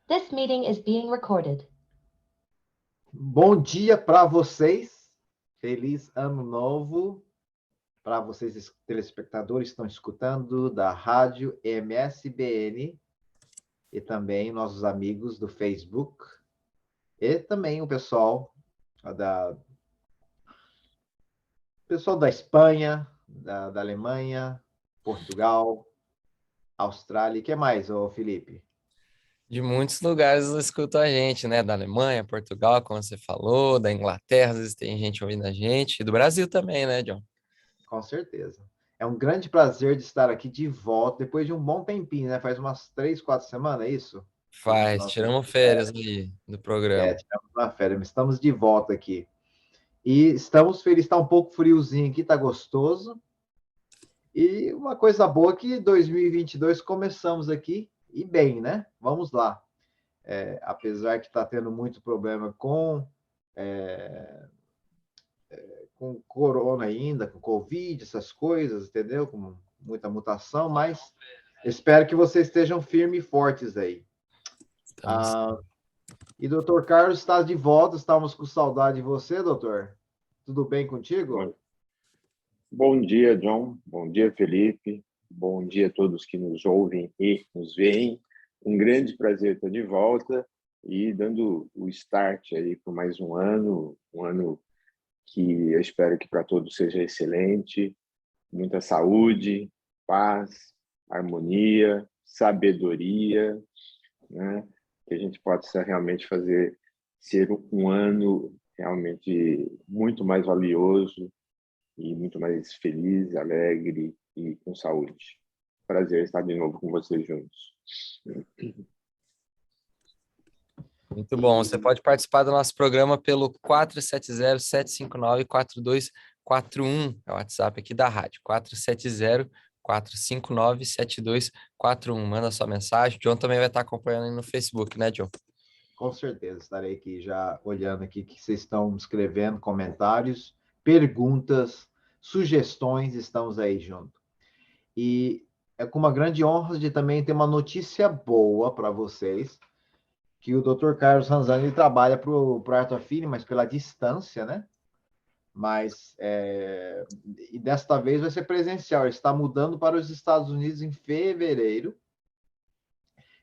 This meeting is being recorded. Bom dia para vocês. Feliz Ano Novo para vocês, telespectadores que estão escutando da Rádio MSBN e também nossos amigos do Facebook e também o pessoal da Espanha, da Alemanha, Portugal, Austrália. E que mais, ô Felipe? De muitos lugares escutam a gente, né? Da Alemanha, Portugal, como você falou, da Inglaterra, às vezes tem gente ouvindo a gente, e do Brasil também, né, John? Com certeza. É um grande prazer de estar aqui de volta, depois de um bom tempinho, né? Faz umas 3, 4 semanas, é isso? Tiramos férias aí do programa. Tiramos uma férias, mas estamos de volta aqui. E estamos felizes, está um pouco friozinho aqui, está gostoso. E uma coisa boa que 2022 começamos aqui, e bem, né? Vamos lá. Apesar que está tendo muito problema com corona ainda, com Covid, essas coisas, entendeu? Com muita mutação, mas espero que vocês estejam firmes e fortes aí. E doutor Carlos está de volta, estávamos com saudade de você, doutor. Tudo bem contigo? Bom dia, John. Bom dia, Felipe. Bom dia a todos que nos ouvem e nos veem. Um grande prazer estar de volta e dando o start aí por mais um ano que eu espero que para todos seja excelente, muita saúde, paz, harmonia, sabedoria, né? Que a gente possa realmente ser um ano realmente muito mais valioso e muito mais feliz, alegre e com saúde. Prazer estar de novo com vocês juntos. Muito bom. Você pode participar do nosso programa pelo 470-759-4241. É o WhatsApp aqui da rádio. 470-459-7241. Manda sua mensagem. John também vai estar acompanhando aí no Facebook, né, John? Com certeza. Estarei aqui já olhando aqui que vocês estão escrevendo, comentários, perguntas, sugestões. Estamos aí junto. E é com uma grande honra de também ter uma notícia boa para vocês, que o Dr. Carlos Ranzani trabalha para o Arthur Fini, mas pela distância, né? Mas, e desta vez vai ser presencial. Ele está mudando para os Estados Unidos em fevereiro.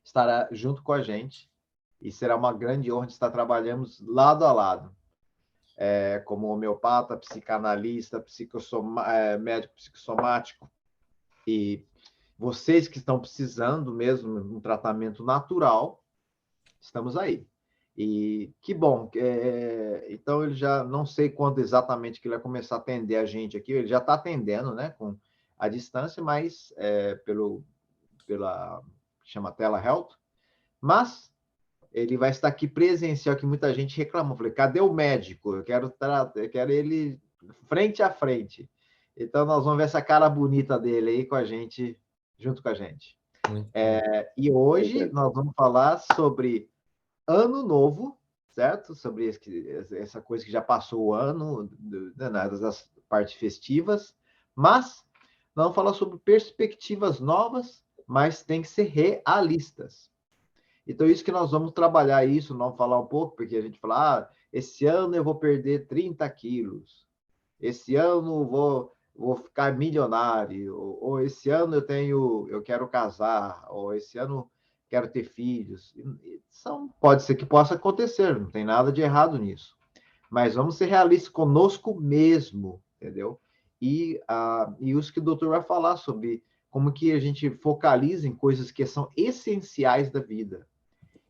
Estará junto com a gente. E será uma grande honra de estar trabalhando lado a lado. Como homeopata, psicanalista, médico psicossomático. E vocês que estão precisando mesmo de um tratamento natural, estamos aí. E que bom. Então, ele já não sei quando exatamente que ele vai começar a atender a gente aqui. Ele já está atendendo, né, com a distância, mas pela chama telehealth. Mas ele vai estar aqui presencial, que muita gente reclamou. Falei, cadê o médico? Eu quero ele frente a frente. Então, nós vamos ver essa cara bonita dele aí com a gente, junto com a gente. E hoje nós vamos falar sobre Ano Novo, certo? Sobre essa coisa que já passou o ano, das partes festivas, mas nós vamos falar sobre perspectivas novas, mas tem que ser realistas. Então, isso que nós vamos trabalhar isso, nós vamos falar um pouco, porque a gente fala, esse ano eu vou perder 30 quilos, esse ano vou ficar milionário, ou esse ano eu quero casar, ou esse ano quero ter filhos. Pode ser que possa acontecer, não tem nada de errado nisso. Mas vamos ser realistas conosco mesmo, entendeu? E isso que o doutor vai falar sobre como que a gente focaliza em coisas que são essenciais da vida.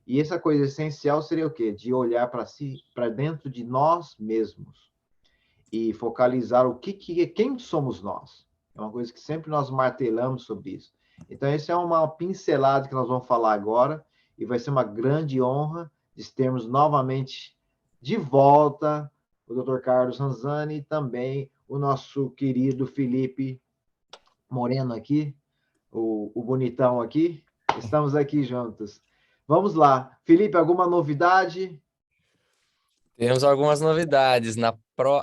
E essa coisa essencial seria o quê? De olhar para si, para dentro de nós mesmos. E focalizar quem somos nós. É uma coisa que sempre nós martelamos sobre isso. Então, essa é uma pincelada que nós vamos falar agora, e vai ser uma grande honra de termos novamente de volta o Dr. Carlos Ranzani e também o nosso querido Felipe Moreno aqui, o bonitão aqui. Estamos aqui juntos. Vamos lá. Felipe, alguma novidade? Temos algumas novidades.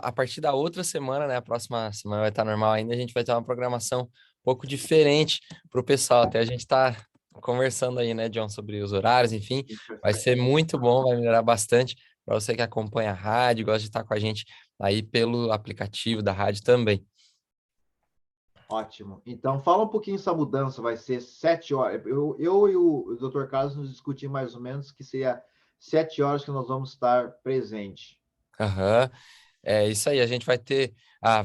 A partir da outra semana, né? A próxima semana vai estar normal ainda. A gente vai ter uma programação um pouco diferente para o pessoal. Até a gente está conversando aí, né, John, sobre os horários, enfim, vai ser muito bom, vai melhorar bastante para você que acompanha a rádio, gosta de estar com a gente aí pelo aplicativo da rádio também. Ótimo. Então, fala um pouquinho essa mudança, vai ser 7 horas. Eu e o Dr. Carlos nos discutimos mais ou menos que seria 7 horas que nós vamos estar presente. Aham. É isso aí, a gente vai ter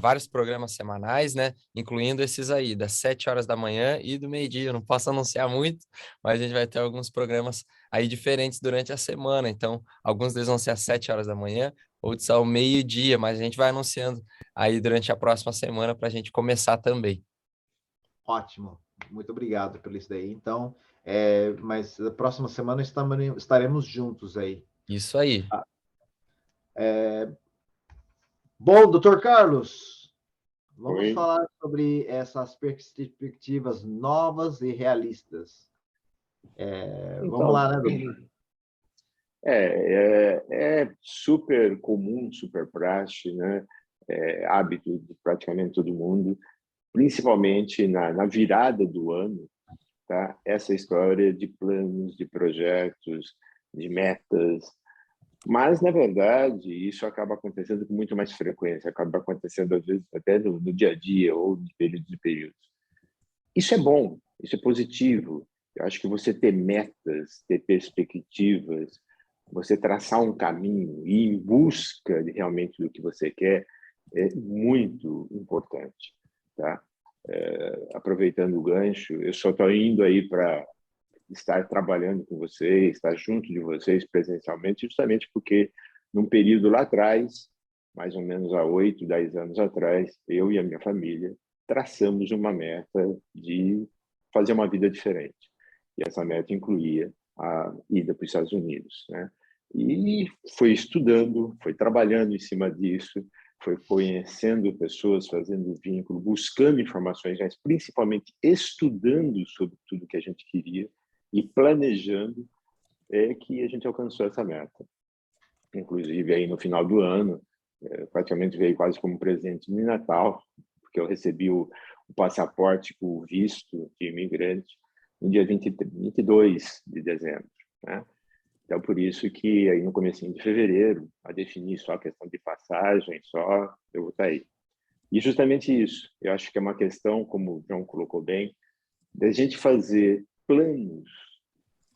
vários programas semanais, né? Incluindo esses aí, das 7 horas da manhã e do meio-dia. Eu não posso anunciar muito, mas a gente vai ter alguns programas aí diferentes durante a semana. Então, alguns deles vão ser às 7 horas da manhã, outros ao meio-dia, mas a gente vai anunciando aí durante a próxima semana para a gente começar também. Ótimo. Muito obrigado por isso daí. Então, mas na próxima semana estaremos juntos aí. Isso aí. Bom, doutor Carlos, vamos Oi. falar sobre essas perspectivas novas e realistas. Vamos lá, né, doutor? É super comum, super praxe, né? Hábito de praticamente todo mundo, principalmente na virada do ano, tá? Essa história de planos, de projetos, de metas. Mas, na verdade, isso acaba acontecendo com muito mais frequência, acaba acontecendo, às vezes, até no dia a dia ou de períodos e períodos. Isso é bom, isso é positivo. Eu acho que você ter metas, ter perspectivas, você traçar um caminho e ir em busca realmente do que você quer é muito importante, tá? Aproveitando o gancho, eu só estou indo aí para estar trabalhando com vocês, estar junto de vocês presencialmente, justamente porque num período lá atrás, mais ou menos há 8, 10 anos atrás, eu e a minha família traçamos uma meta de fazer uma vida diferente. E essa meta incluía a ida para os Estados Unidos, né? E foi estudando, foi trabalhando em cima disso, foi conhecendo pessoas, fazendo vínculo, buscando informações, mas principalmente estudando sobre tudo que a gente queria e planejando que a gente alcançou essa meta. Inclusive, aí no final do ano, praticamente veio quase como presente de Natal, porque eu recebi o passaporte com o visto de imigrante no dia 22 de dezembro, né? Então, por isso que aí no comecinho de fevereiro, a definir só a questão de passagem, só eu vou estar aí. E justamente isso, eu acho que é uma questão, como o João colocou bem, da gente fazer planos,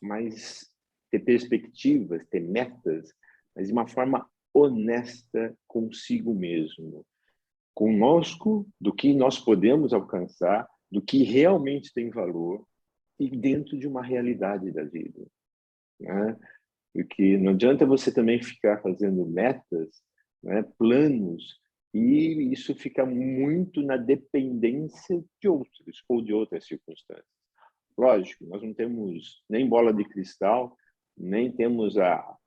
mas ter perspectivas, ter metas, mas de uma forma honesta consigo mesmo, conosco, do que nós podemos alcançar, do que realmente tem valor e dentro de uma realidade da vida, né? Porque não adianta você também ficar fazendo metas, né, planos, e isso fica muito na dependência de outros ou de outras circunstâncias. Lógico, nós não temos nem bola de cristal, nem temos a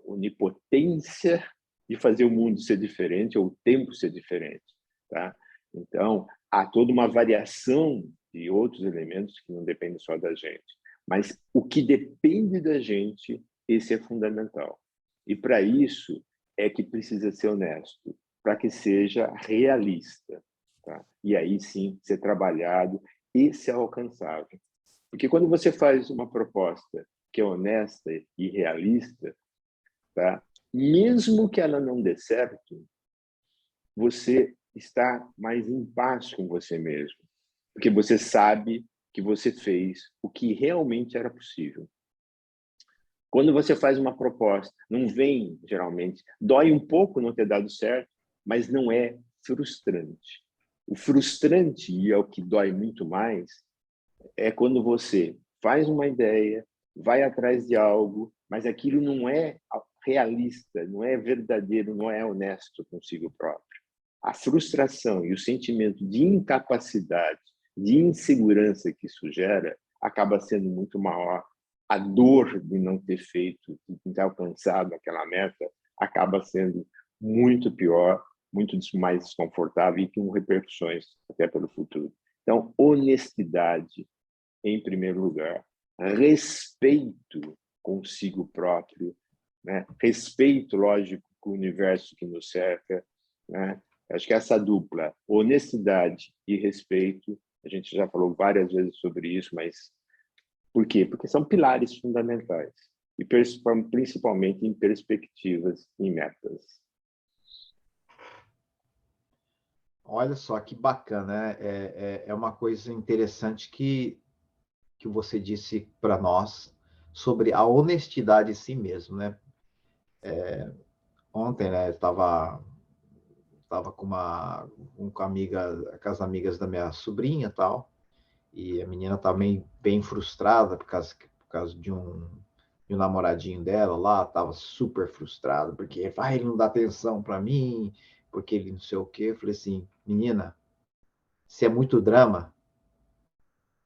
onipotência de fazer o mundo ser diferente ou o tempo ser diferente, tá? Então, há toda uma variação de outros elementos que não dependem só da gente. Mas o que depende da gente, esse é fundamental. E para isso é que precisa ser honesto, para que seja realista, tá? E aí sim ser trabalhado e ser alcançável. Porque quando você faz uma proposta que é honesta e realista, tá? Mesmo que ela não dê certo, você está mais em paz com você mesmo, porque você sabe que você fez o que realmente era possível. Quando você faz uma proposta, não vem, geralmente, dói um pouco não ter dado certo, mas não é frustrante. O frustrante, e é o que dói muito mais, é quando você faz uma ideia, vai atrás de algo, mas aquilo não é realista, não é verdadeiro, não é honesto consigo próprio. A frustração e o sentimento de incapacidade, de insegurança que isso gera, acaba sendo muito maior. A dor de não ter feito, de não ter alcançado aquela meta, acaba sendo muito pior, muito mais desconfortável e com repercussões até pelo futuro. Então, honestidade em primeiro lugar, respeito consigo próprio, né? Respeito, lógico, com o universo que nos cerca, né? Acho que essa dupla, honestidade e respeito, a gente já falou várias vezes sobre isso, mas Por quê? Porque são pilares fundamentais, e principalmente em perspectivas e metas. Olha só que bacana, né? É uma coisa interessante que você disse para nós sobre a honestidade em si mesmo, né? Ontem, né, estava com as amigas da minha sobrinha e tal, e a menina estava bem frustrada por causa de um namoradinho dela lá, estava super frustrada, porque ele não dá atenção para mim, porque ele não sei o quê. Eu falei assim, menina, se é muito drama,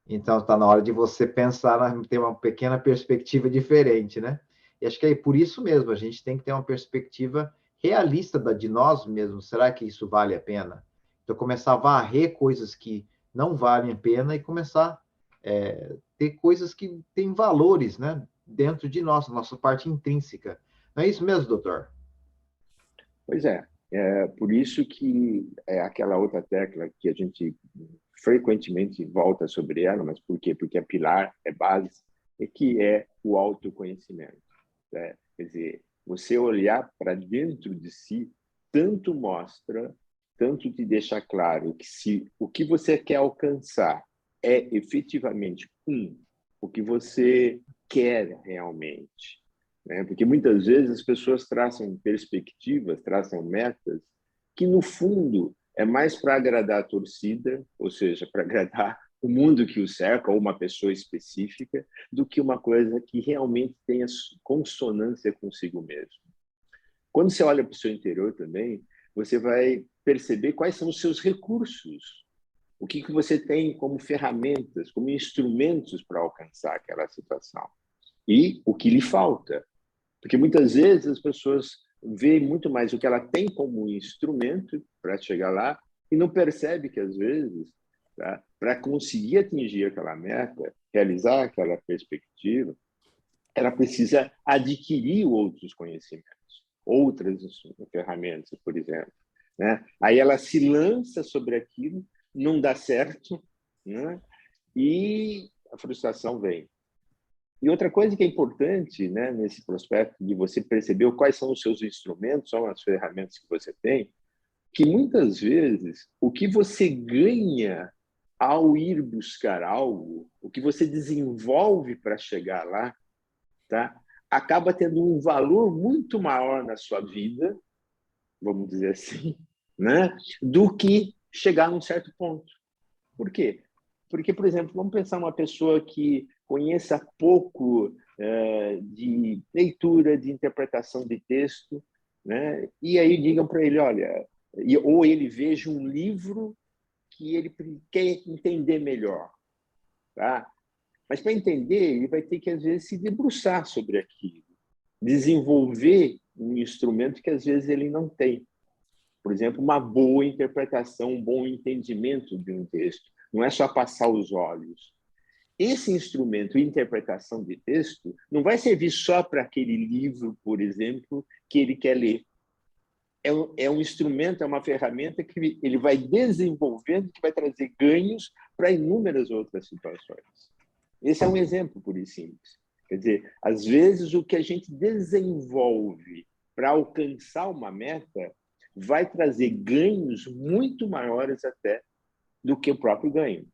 então está na hora de você pensar, ter uma pequena perspectiva diferente, né? E acho que é por isso mesmo, a gente tem que ter uma perspectiva realista de nós mesmos. Será que isso vale a pena? Então, começar a varrer coisas que não valem a pena e começar a ter coisas que têm valores, né? Dentro de nós, nossa parte intrínseca. Não é isso mesmo, doutor? Pois é por isso que é aquela outra tecla que a gente frequentemente volta sobre ela, mas por quê? Porque é pilar, é base, que é o autoconhecimento. Né? Quer dizer, você olhar para dentro de si tanto mostra, tanto te deixa claro que se o que você quer alcançar é efetivamente o que você quer realmente, né? Porque muitas vezes as pessoas traçam perspectivas, traçam metas que no fundo é mais para agradar a torcida, ou seja, para agradar o mundo que o cerca ou uma pessoa específica, do que uma coisa que realmente tenha consonância consigo mesmo. Quando você olha para o seu interior também, você vai perceber quais são os seus recursos, o que você tem como ferramentas, como instrumentos para alcançar aquela situação e o que lhe falta. Porque muitas vezes as pessoas veem muito mais o que ela tem como instrumento para chegar lá e não percebe que, às vezes, tá, para conseguir atingir aquela meta, realizar aquela perspectiva, ela precisa adquirir outros conhecimentos, outras ferramentas, por exemplo. Né? Aí ela se lança sobre aquilo, não dá certo, né? E a frustração vem. E outra coisa que é importante, né, nesse prospecto de você perceber quais são os seus instrumentos, são as ferramentas que você tem, que muitas vezes o que você ganha ao ir buscar algo, o que você desenvolve para chegar lá, tá, acaba tendo um valor muito maior na sua vida, vamos dizer assim, né, do que chegar num certo ponto. Por quê? Porque, por exemplo, vamos pensar uma pessoa que conheça pouco de leitura, de interpretação de texto, né? E aí digam para ele, olha, ou ele veja um livro que ele quer entender melhor, tá? Mas para entender, ele vai ter que, às vezes, se debruçar sobre aquilo, desenvolver um instrumento que, às vezes, ele não tem. Por exemplo, uma boa interpretação, um bom entendimento de um texto. Não é só passar os olhos. Esse instrumento, interpretação de texto, não vai servir só para aquele livro, por exemplo, que ele quer ler. É um instrumento, é uma ferramenta que ele vai desenvolvendo, que vai trazer ganhos para inúmeras outras situações. Esse é um exemplo, puro e simples. Quer dizer, às vezes o que a gente desenvolve para alcançar uma meta vai trazer ganhos muito maiores até do que o próprio ganho,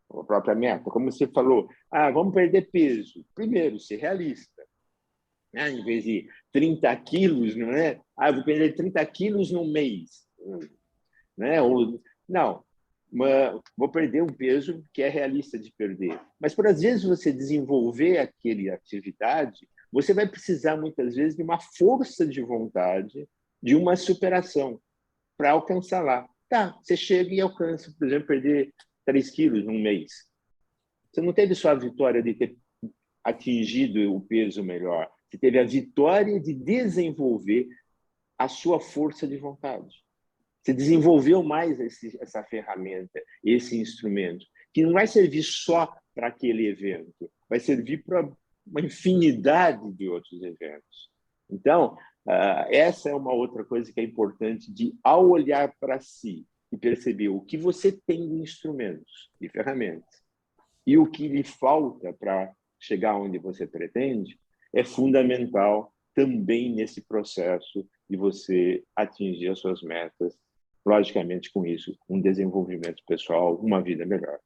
a própria meta. Como você falou, vamos perder peso. Primeiro, ser realista. Em vez de 30 quilos, não é? Eu vou perder 30 quilos no mês. Né? Não, vou perder um peso que é realista de perder. Mas, por às vezes, você desenvolver aquela atividade, você vai precisar, muitas vezes, de uma força de vontade, de uma superação para alcançar lá. Tá, você chega e alcança, por exemplo, perder 3 quilos num mês. Você não teve só a vitória de ter atingido o peso melhor, você teve a vitória de desenvolver a sua força de vontade. Você desenvolveu mais essa ferramenta, esse instrumento, que não vai servir só para aquele evento, vai servir para uma infinidade de outros eventos. Então, essa é uma outra coisa que é importante ao olhar para si e perceber o que você tem de instrumentos, de ferramentas, e o que lhe falta para chegar onde você pretende é fundamental também nesse processo de você atingir as suas metas, logicamente com isso, um desenvolvimento pessoal, uma vida melhor.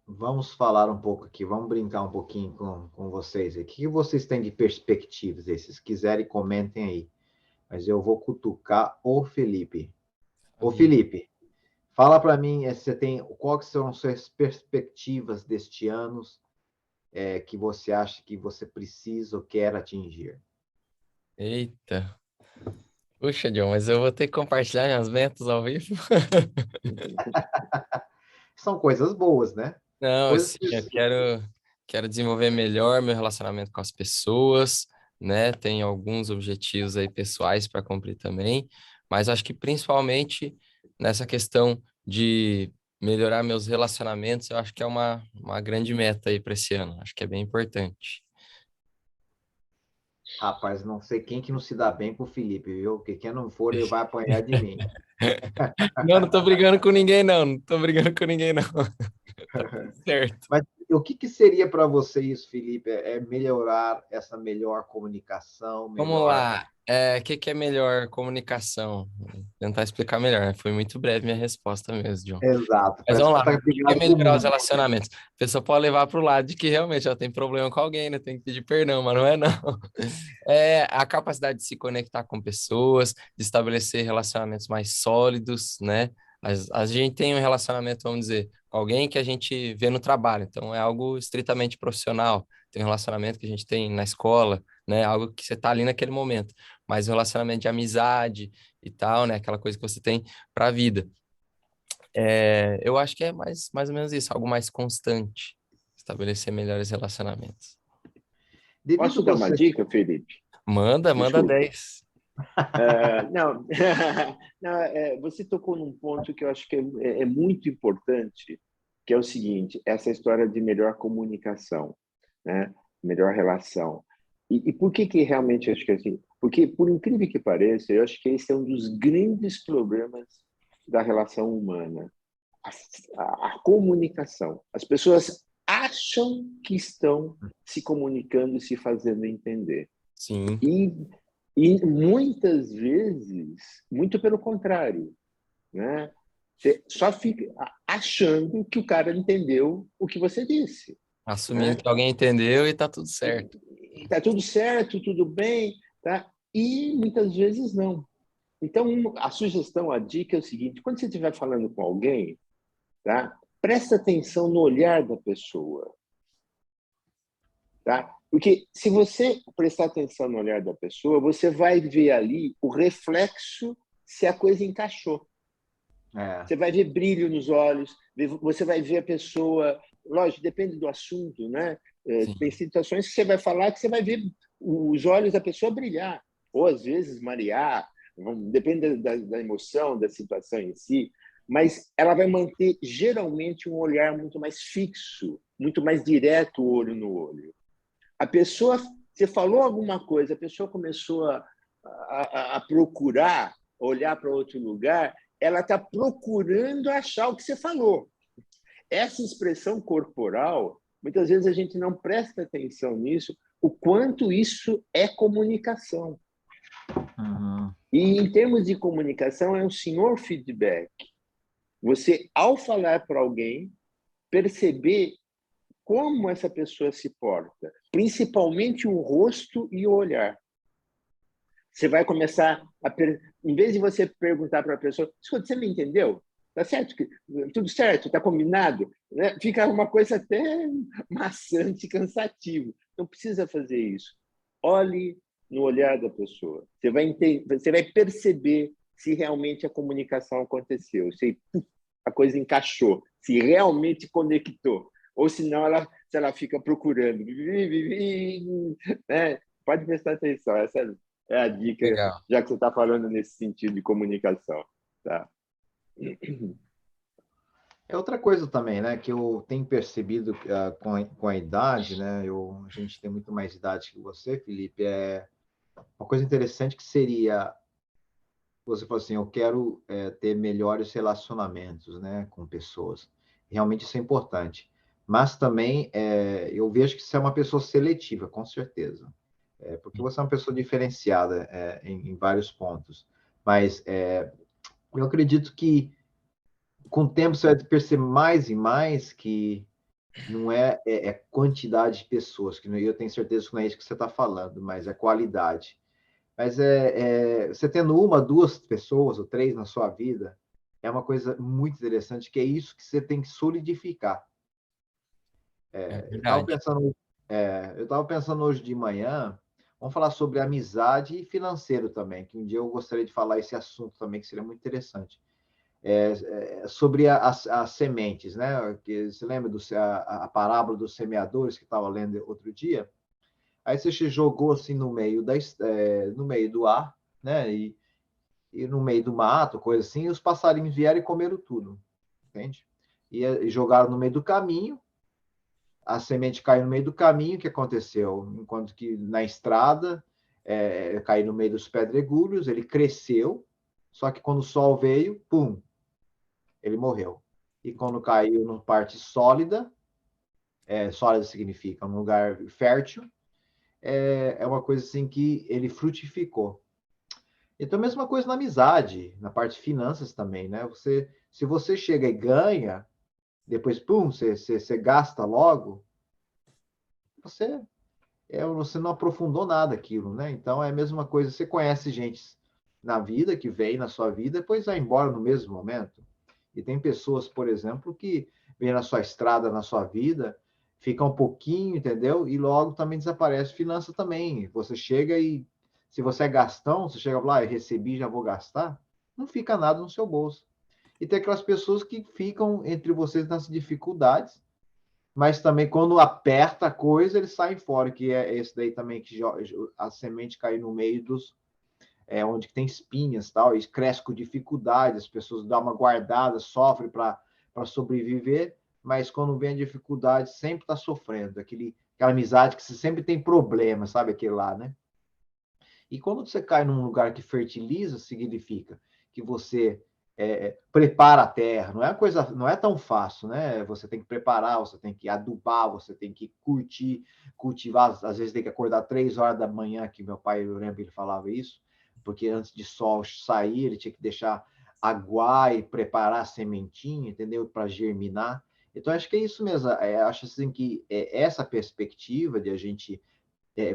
Vamos falar um pouco aqui, vamos brincar um pouquinho com vocês aqui. O que vocês têm de perspectivas aí? Se quiserem, comentem aí. Mas eu vou cutucar o Felipe. Ô, Felipe, fala para mim, quais são as suas perspectivas deste ano que você acha que você precisa ou quer atingir? Eita. Puxa, John, mas eu vou ter que compartilhar minhas metas ao vivo? São coisas boas, né? Não, Coisas assim, que... eu quero desenvolver melhor meu relacionamento com as pessoas, né? Tenho alguns objetivos aí pessoais para cumprir também, mas acho que principalmente nessa questão de melhorar meus relacionamentos, eu acho que é uma grande meta aí para esse ano. Acho que é bem importante. Rapaz, não sei quem que não se dá bem com o Felipe, viu? Porque quem não for, ele vai apanhar de mim. Não, não tô brigando com ninguém, não. Não tô brigando com ninguém, não. Tá tudo certo. Mas o que seria para você isso, Felipe? É melhorar essa melhor comunicação, Vamos melhor... lá. O que é melhor comunicação? Vou tentar explicar melhor, né? Foi muito breve minha resposta mesmo, John. Exato, Mas parece vamos que lá. você O está que é brigado com o melhorar os mundo. relacionamentos? A pessoa pode levar para o lado de que realmente ela tem problema com alguém, né? Tem que pedir perdão, mas não é não. É a capacidade de se conectar com pessoas, de estabelecer relacionamentos mais sólidos, né? A gente tem um relacionamento, vamos dizer, com alguém que a gente vê no trabalho, então é algo estritamente profissional. Tem um relacionamento que a gente tem na escola, né? Algo que você está ali naquele momento. Mas o relacionamento de amizade e tal, né? Aquela coisa que você tem para a vida. Eu acho que é mais ou menos isso, algo mais constante, estabelecer melhores relacionamentos. Devido Posso dar uma você... dica, Felipe? Manda Desculpa. 10. Não, não você tocou num ponto que eu acho que é muito importante, que é o seguinte, essa história de melhor comunicação, né? Melhor relação. E por que realmente eu acho que é assim? Porque, por incrível que pareça, eu acho que esse é um dos grandes problemas da relação humana. A comunicação. As pessoas acham que estão se comunicando e se fazendo entender. Sim, E muitas vezes, muito pelo contrário, né? Você só fica achando que o cara entendeu o que você disse, assumindo né? que alguém entendeu e tá tudo certo. E tá tudo certo, tudo bem, tá? E muitas vezes não. Então, a sugestão, a dica é o seguinte: quando você estiver falando com alguém, tá? Presta atenção no olhar da pessoa, tá? Porque se você prestar atenção no olhar da pessoa, você vai ver ali o reflexo se a coisa encaixou. Você vai ver brilho nos olhos, você vai ver a pessoa... Lógico, depende do assunto, né? Tem situações que você vai falar que você vai ver os olhos da pessoa brilhar, ou às vezes marear, depende da emoção, da situação em si, mas ela vai manter geralmente um olhar muito mais fixo, muito mais direto, o olho no olho. A pessoa, você falou alguma coisa, a pessoa começou a procurar, olhar para outro lugar, ela está procurando achar o que você falou. Essa expressão corporal, muitas vezes a gente não presta atenção nisso, o quanto isso é comunicação. Uhum. E em termos de comunicação, é um senhor feedback. Você, ao falar para alguém, perceber como essa pessoa se porta, principalmente o rosto e o olhar. Você vai começar em vez de você perguntar para a pessoa, escuta, você me entendeu? Tá certo? Tudo certo? Tá combinado? Né? Fica uma coisa até maçante, cansativo. Não precisa fazer isso. Olhe no olhar da pessoa. Você vai perceber se realmente a comunicação aconteceu, se a coisa encaixou, se realmente conectou. Ou senão se ela fica procurando. Né? Pode prestar atenção. Essa é a dica, Legal. já que você está falando nesse sentido de comunicação. Tá? É outra coisa também, né, que eu tenho percebido com a idade, né, a gente tem muito mais idade que você, Felipe, uma coisa interessante que seria você fala assim, eu quero ter melhores relacionamentos, né, com pessoas. Realmente isso é importante. Mas também eu vejo que você é uma pessoa seletiva, com certeza. Porque você é uma pessoa diferenciada em vários pontos. Mas eu acredito que com o tempo você vai perceber mais e mais que não é quantidade de pessoas, que eu tenho certeza que não é isso que você está falando, mas é qualidade. Mas você tendo uma, duas pessoas ou três na sua vida, é uma coisa muito interessante, que é isso que você tem que solidificar. É Eu estava verdade. pensando, eu estava pensando hoje de manhã, vamos falar sobre amizade e financeiro também, que um dia eu gostaria de falar esse assunto também, que seria muito interessante. Sobre as sementes, né? Que você lembra a parábola dos semeadores que estava lendo outro dia? Aí você jogou assim no meio do ar, né? E no meio do mato, coisa assim, e os passarinhos vieram e comeram tudo, entende? E jogaram no meio do caminho, a semente caiu no meio do caminho, o que aconteceu? Enquanto que na estrada, caiu no meio dos pedregulhos, ele cresceu, só que quando o sol veio, pum, ele morreu. E quando caiu numa parte sólida, sólida significa um lugar fértil, é uma coisa assim que ele frutificou. Então, a mesma coisa na amizade, na parte de finanças também, né? Se você chega e ganha, depois, pum, você gasta logo, você, você não aprofundou nada aquilo, né? Então, é a mesma coisa, você conhece gente na vida, que vem na sua vida, depois vai embora no mesmo momento. E tem pessoas, por exemplo, que vêm na sua estrada, na sua vida, fica um pouquinho, entendeu? E logo também desaparece. Finança também. Você chega e, se você é gastão, você chega lá, recebi, já vou gastar, não fica nada no seu bolso. E tem aquelas pessoas que ficam entre vocês nas dificuldades, mas também quando aperta a coisa, eles saem fora, que é esse daí também, que a semente cai no meio onde tem espinhas, tal, e cresce com dificuldade, as pessoas dão uma guardada, sofrem para sobreviver, mas quando vem a dificuldade, sempre está sofrendo, aquela amizade que você sempre tem problema, sabe aquele lá, né? E quando você cai num lugar que fertiliza, significa que você prepara a terra, não é coisa, não é tão fácil, né? Você tem que preparar, você tem que adubar, você tem que curtir, cultivar, às vezes tem que acordar 3 horas da manhã, que meu pai, eu lembro, ele falava isso, porque antes de sol sair, ele tinha que deixar aguar e preparar a sementinha, entendeu? Para germinar. Então, acho que é isso mesmo. Acho assim que essa perspectiva de a gente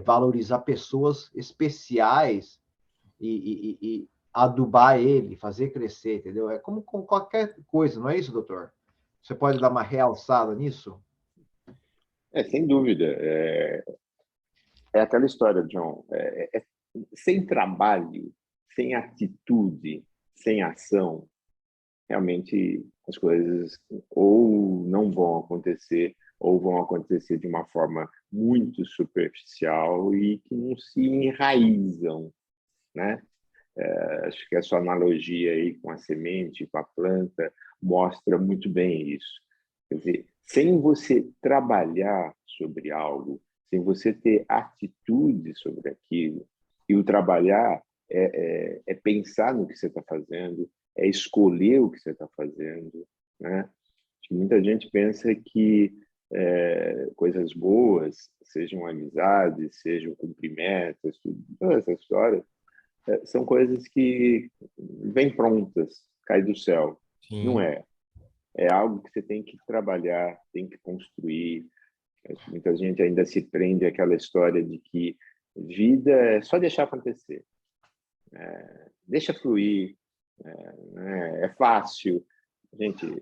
valorizar pessoas especiais e adubar ele, fazer crescer, entendeu? É como com qualquer coisa, não é isso, doutor? Você pode dar uma realçada nisso? Sem dúvida. É aquela história, John. Sem trabalho, sem atitude, sem ação, realmente as coisas ou não vão acontecer, ou vão acontecer de uma forma muito superficial e que não se enraizam, né? Acho que a sua analogia aí com a semente, com a planta, mostra muito bem isso. Quer dizer, sem você trabalhar sobre algo, sem você ter atitude sobre aquilo, e o trabalhar é pensar no que você está fazendo, é escolher o que você está fazendo, né? Muita gente pensa que coisas boas, sejam amizades, sejam cumprimentos, toda essa história, são coisas que vêm prontas, cai do céu. Não Sim. é. É algo que você tem que trabalhar, tem que construir. Muita gente ainda se prende àquela história de que vida é só deixar acontecer. Deixa fluir. É fácil. Gente,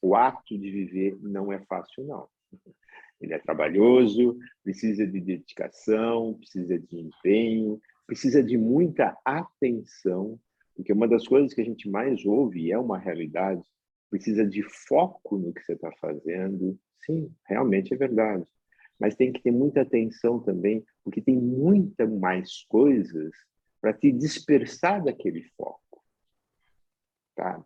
o ato de viver não é fácil, não. Ele é trabalhoso, precisa de dedicação, precisa de empenho, precisa de muita atenção, porque uma das coisas que a gente mais ouve, e é uma realidade, precisa de foco no que você está fazendo. Sim, realmente é verdade. Mas tem que ter muita atenção também, porque tem muita mais coisas para te dispersar daquele foco. Tá?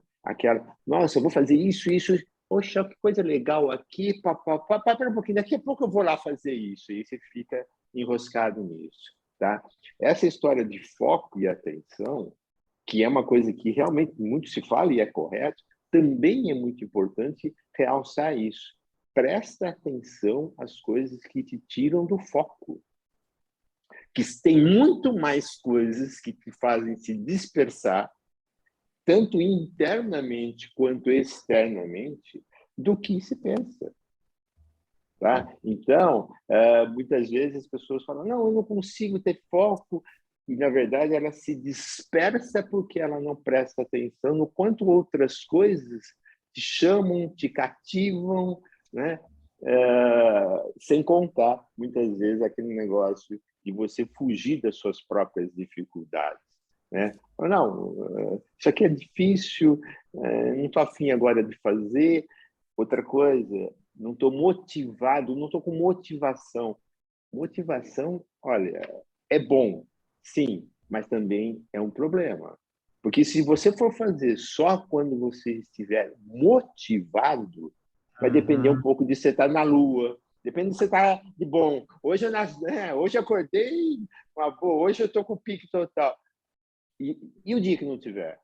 Nossa, eu vou fazer isso, isso. Poxa, que coisa legal aqui. Pera um pouquinho, daqui a pouco eu vou lá fazer isso. E você fica enroscado nisso. Tá? Essa história de foco e atenção que é uma coisa que realmente muito se fala e é correto, também é muito importante realçar isso. Presta atenção às coisas que te tiram do foco. Que tem muito mais coisas que te fazem se dispersar, tanto internamente quanto externamente, do que se pensa. Tá? Então, muitas vezes as pessoas falam, não, eu não consigo ter foco, e na verdade ela se dispersa porque ela não presta atenção no quanto outras coisas te chamam, te cativam, né? Sem contar, muitas vezes, aquele negócio de você fugir das suas próprias dificuldades. Né? Não, isso aqui é difícil, não estou afim agora de fazer. Outra coisa, não estou motivado, não estou com motivação. Motivação, olha, é bom, sim, mas também é um problema. Porque se você for fazer só quando você estiver motivado, vai depender um pouco de você estar na lua, depende de você estar de bom. Hoje hoje eu acordei, hoje eu estou com o pique total. E o dia que não tiver?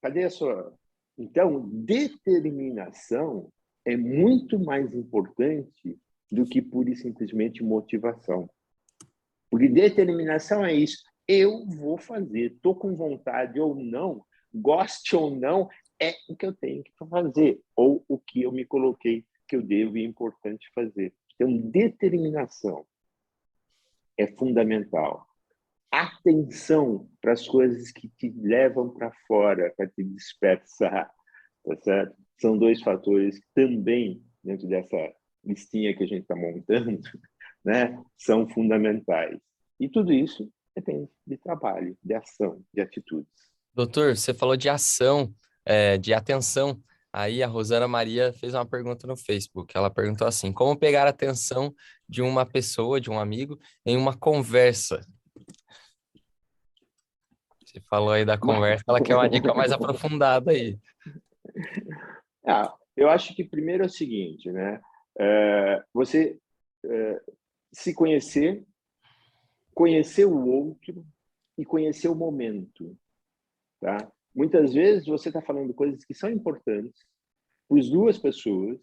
Cadê a sua? Então, determinação é muito mais importante do que pura e simplesmente motivação. Porque determinação é isso. Eu vou fazer, estou com vontade ou não, goste ou não, é o que eu tenho que fazer, ou o que eu me coloquei que eu devo e é importante fazer. Então, determinação é fundamental. Atenção para as coisas que te levam para fora, para te dispersar, tá certo? São dois fatores que também, dentro dessa listinha que a gente está montando, né, são fundamentais. E tudo isso depende de trabalho, de ação, de atitudes. Doutor, você falou de ação, de atenção. Aí a Rosana Maria fez uma pergunta no Facebook. Ela perguntou assim: como pegar a atenção de uma pessoa, de um amigo, em uma conversa? Você falou aí da conversa, ela quer uma dica mais aprofundada aí. Eu acho que primeiro é o seguinte, né? Você se conhecer, conhecer o outro e conhecer o momento. Tá? Muitas vezes você está falando coisas que são importantes para as duas pessoas,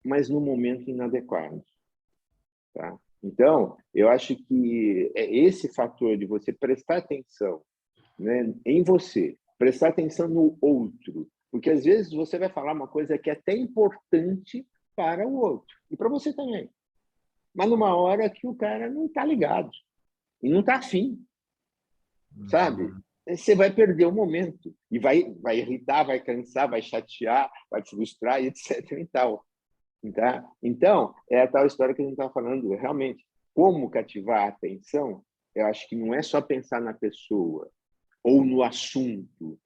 mas no momento inadequado. Tá? Então, eu acho que é esse fator de você prestar atenção, né, em você, prestar atenção no outro, porque às vezes você vai falar uma coisa que é até importante para o outro e para você também, mas numa hora que o cara não está ligado e não está afim, sabe? Você vai perder o momento e vai irritar, vai cansar, vai chatear, vai te frustrar e etc. e tal. Tá? Então, é a tal história que a gente está falando, realmente. Como cativar a atenção, eu acho que não é só pensar na pessoa ou no assunto,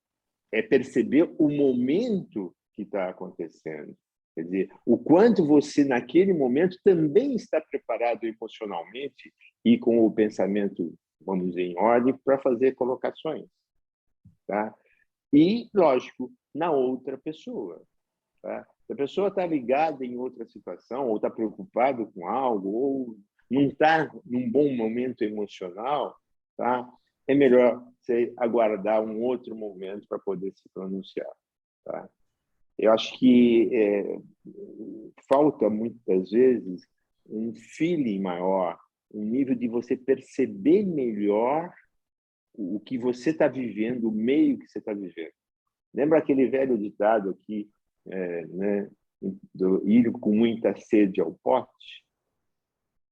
é perceber o momento que está acontecendo. Quer dizer, o quanto você, naquele momento, também está preparado emocionalmente e com o pensamento, vamos dizer, em ordem, para fazer colocações. Tá? E, lógico, na outra pessoa. Tá? Se a pessoa está ligada em outra situação, ou está preocupada com algo, ou não está num bom momento emocional, tá? É melhor você aguardar um outro momento para poder se pronunciar. Tá? Eu acho que falta, muitas vezes, um feeling maior, um nível de você perceber melhor o que você está vivendo, o meio que você está vivendo. Lembra aquele velho ditado aqui, né, do ir com muita sede ao pote?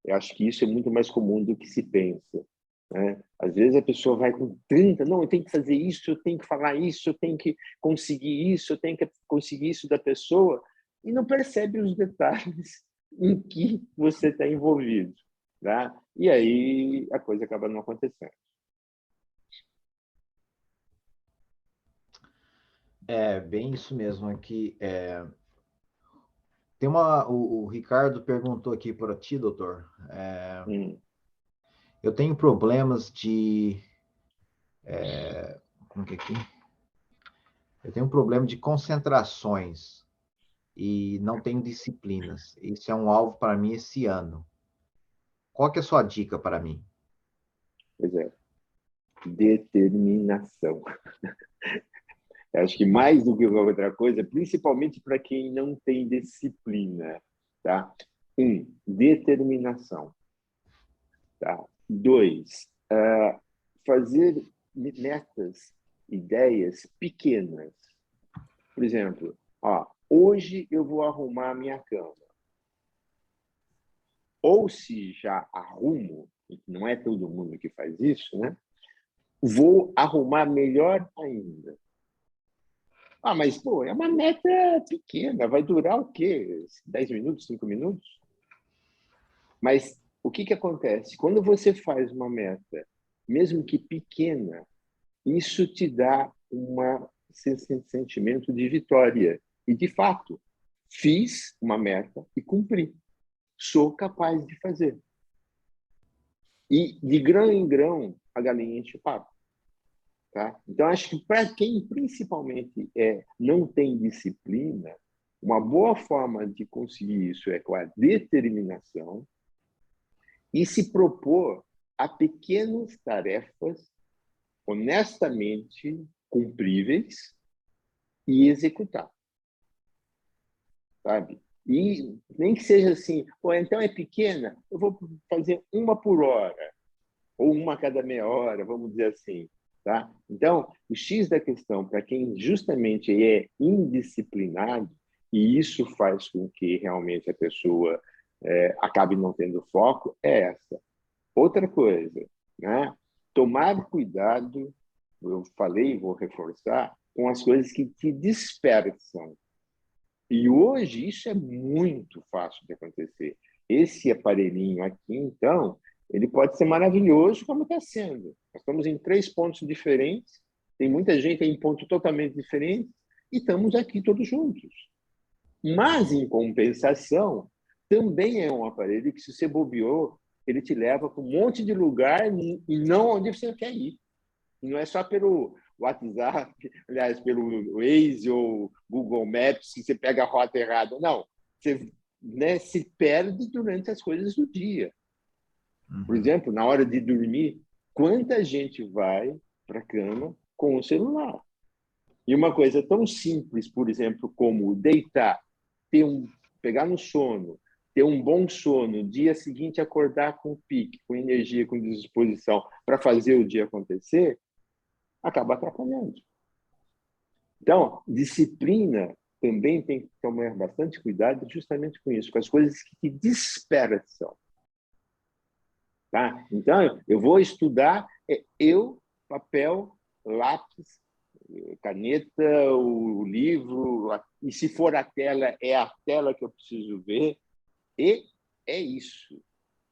Eu acho que isso é muito mais comum do que se pensa. Né? Às vezes a pessoa vai com 30, não, eu tenho que fazer isso, eu tenho que falar isso, eu tenho que conseguir isso, eu tenho que conseguir isso da pessoa, e não percebe os detalhes em que você está envolvido. Tá? E aí a coisa acaba não acontecendo. É bem isso mesmo aqui. Tem o Ricardo perguntou aqui para ti, doutor. Eu tenho problemas de como que é aqui? Eu tenho um problema de concentrações e não tenho disciplinas. Isso é um alvo para mim esse ano. Qual que é a sua dica para mim? Pois é. Determinação. Eu acho que mais do que qualquer outra coisa, principalmente para quem não tem disciplina, tá? 1, determinação. Tá? 2, fazer metas, ideias pequenas. Por exemplo, hoje eu vou arrumar a minha cama. Ou se já arrumo, não é todo mundo que faz isso, né? Vou arrumar melhor ainda. Mas, pô, é uma meta pequena, vai durar o quê? 10 minutos, 5 minutos? Mas o que acontece? Quando você faz uma meta, mesmo que pequena, isso te dá um sentimento de vitória. E, de fato, fiz uma meta e cumpri. Sou capaz de fazer. E, de grão em grão, a galinha enche o papo. Tá? Então, acho que para quem principalmente não tem disciplina, uma boa forma de conseguir isso é com a determinação e se propor a pequenas tarefas honestamente cumpríveis e executar. Sabe? E nem que seja assim, então é pequena, eu vou fazer uma por hora, ou uma a cada meia hora, vamos dizer assim. Tá? Então, o X da questão, para quem justamente é indisciplinado, e isso faz com que realmente a pessoa acabe não tendo foco, é essa. Outra coisa, né? Tomar cuidado, eu falei e vou reforçar, com as coisas que te dispersam. E hoje isso é muito fácil de acontecer. Esse aparelhinho aqui, então, ele pode ser maravilhoso como está sendo. Nós estamos em 3 pontos diferentes, tem muita gente em pontos totalmente diferentes, e estamos aqui todos juntos. Mas, em compensação, também é um aparelho que, se você bobeou, ele te leva para um monte de lugar e não onde você quer ir. E não é só pelo WhatsApp, aliás, pelo Waze ou Google Maps, se você pega a rota errada. Não, você se perde durante as coisas do dia. Por exemplo, na hora de dormir, quanta gente vai para a cama com o celular? E uma coisa tão simples, por exemplo, como deitar, pegar no sono, ter um bom sono, dia seguinte acordar com pique, com energia, com disposição para fazer o dia acontecer, acaba atrapalhando. Então, disciplina também tem que tomar bastante cuidado justamente com isso, com as coisas que te dispersam. Tá? Então, eu vou estudar, papel, lápis, caneta, o livro, e se for a tela, é a tela que eu preciso ver, e é isso.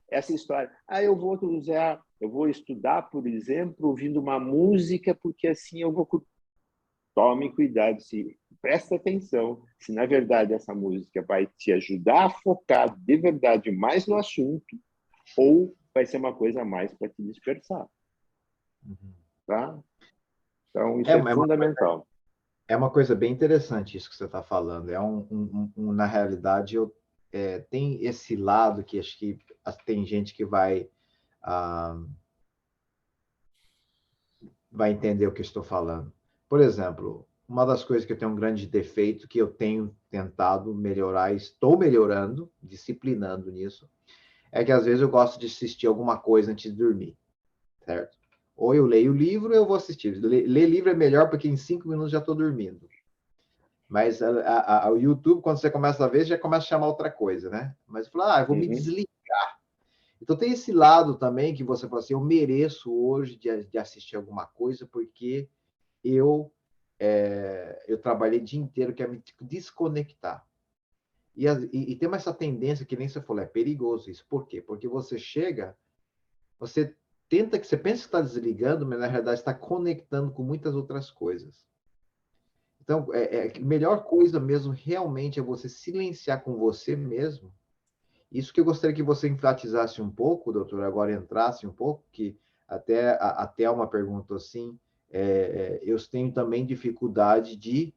Essa história. Eu vou estudar, por exemplo, ouvindo uma música, porque assim eu vou... Tome cuidado, presta atenção, se na verdade essa música vai te ajudar a focar de verdade mais no assunto, ou vai ser uma coisa a mais para te dispersar. Tá? Então, isso é fundamental. É uma coisa bem interessante isso que você está falando. Na realidade, tem esse lado que acho que tem gente que vai entender o que eu estou falando. Por exemplo, uma das coisas que eu tenho um grande defeito, que eu tenho tentado melhorar, estou melhorando, disciplinando nisso, é que às vezes eu gosto de assistir alguma coisa antes de dormir, certo? Ou eu leio o livro ou eu vou assistir. Ler livro é melhor porque em 5 minutos já estou dormindo. Mas o YouTube, quando você começa a ver, já começa a chamar outra coisa, né? Mas eu falo, eu vou me desligar. Então tem esse lado também que você fala assim, eu mereço hoje de assistir alguma coisa porque eu trabalhei o dia inteiro, quero me desconectar. E tem essa tendência que nem você falou, é perigoso isso. Por quê? Porque você chega, você pensa que está desligando, mas na realidade está conectando com muitas outras coisas. Então, a melhor coisa mesmo realmente é você silenciar com você mesmo. Isso que eu gostaria que você enfatizasse um pouco, doutor, agora entrasse um pouco, que até uma pergunta assim, eu tenho também dificuldade de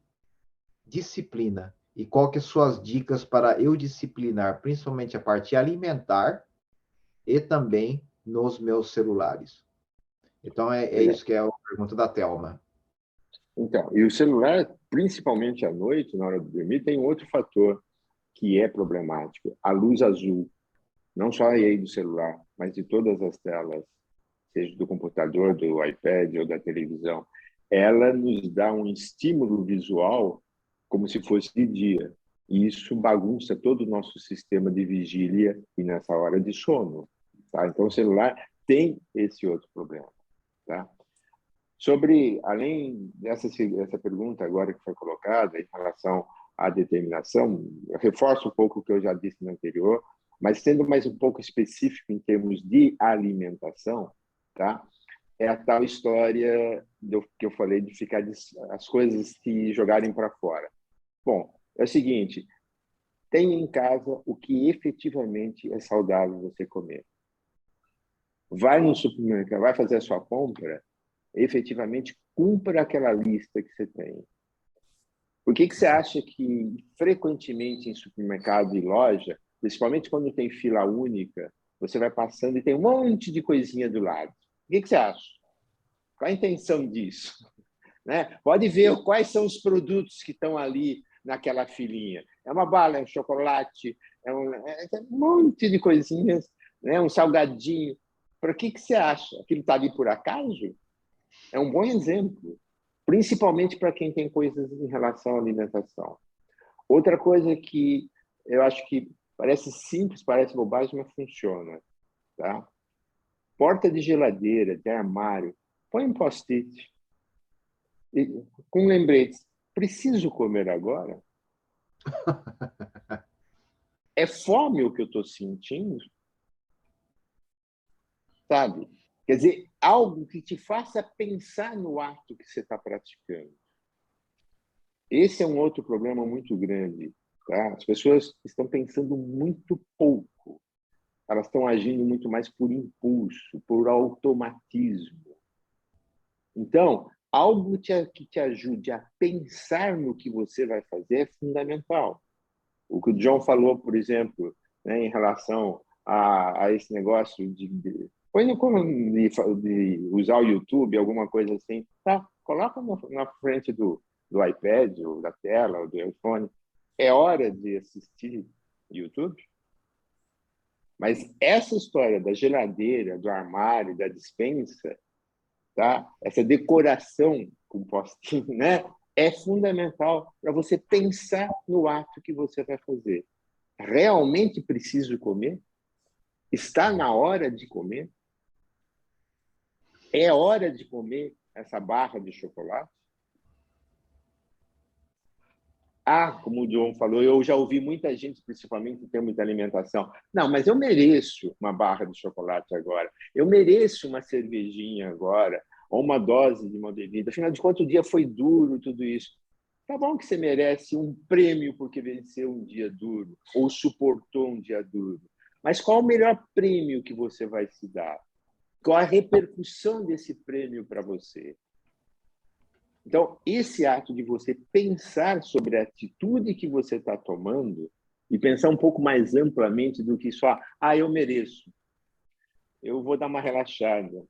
disciplina. E qual que são suas dicas para eu disciplinar, principalmente a parte alimentar e também nos meus celulares? Então, é Legal. isso que é a pergunta da Thelma. Então, e o celular, principalmente à noite, na hora de dormir, tem outro fator que é problemático, a luz azul. Não só aí do celular, mas de todas as telas, seja do computador, do iPad ou da televisão. Ela nos dá um estímulo visual como se fosse de dia. E isso bagunça todo o nosso sistema de vigília e nessa hora de sono. Tá? Então, o celular tem esse outro problema. Tá? Sobre, além essa pergunta agora que foi colocada em relação à determinação, eu reforço um pouco o que eu já disse no anterior, mas sendo mais um pouco específico em termos de alimentação, tá? É a tal história que eu falei de ficar as coisas que jogarem para fora. Bom, é o seguinte, tenha em casa o que efetivamente é saudável você comer. Vai no supermercado, vai fazer a sua compra, efetivamente cumpra aquela lista que você tem. Por que você acha que frequentemente em supermercado e loja, principalmente quando tem fila única, você vai passando e tem um monte de coisinha do lado? Por que você acha? Qual a intenção disso? Né? Pode ver quais são os produtos que estão ali naquela filinha. É uma bala, é um chocolate, é um monte de coisinhas, né? Um salgadinho. Para que você acha? Aquilo está ali por acaso? É um bom exemplo, principalmente para quem tem coisas em relação à alimentação. Outra coisa que eu acho que parece simples, parece bobagem, mas funciona. Tá? Porta de geladeira, de armário, põe um post-it com lembretes. Preciso comer agora? É fome o que eu estou sentindo? Sabe? Quer dizer, algo que te faça pensar no ato que você está praticando. Esse é um outro problema muito grande. Tá? As pessoas estão pensando muito pouco. Elas estão agindo muito mais por impulso, por automatismo. Então, algo que te ajude a pensar no que você vai fazer é fundamental. O que o John falou, por exemplo, né, em relação a esse negócio de usar o YouTube, alguma coisa assim, tá? Coloca na frente do iPad, ou da tela, ou do iPhone. É hora de assistir YouTube? Mas essa história da geladeira, do armário, da despensa, tá? Essa decoração com postinho, né? É fundamental para você pensar no ato que você vai fazer. Realmente preciso comer? Está na hora de comer? É hora de comer essa barra de chocolate? Ah, como o John falou, eu já ouvi muita gente, principalmente em termos de alimentação. Não, mas eu mereço uma barra de chocolate agora. Eu mereço uma cervejinha agora, ou uma dose de uma bebida. Afinal de contas, o dia foi duro, tudo isso. Tá bom que você merece um prêmio porque venceu um dia duro, ou suportou um dia duro. Mas qual o melhor prêmio que você vai se dar? Qual a repercussão desse prêmio para você? Então, esse ato de você pensar sobre a atitude que você está tomando e pensar um pouco mais amplamente do que só, eu mereço, eu vou dar uma relaxada,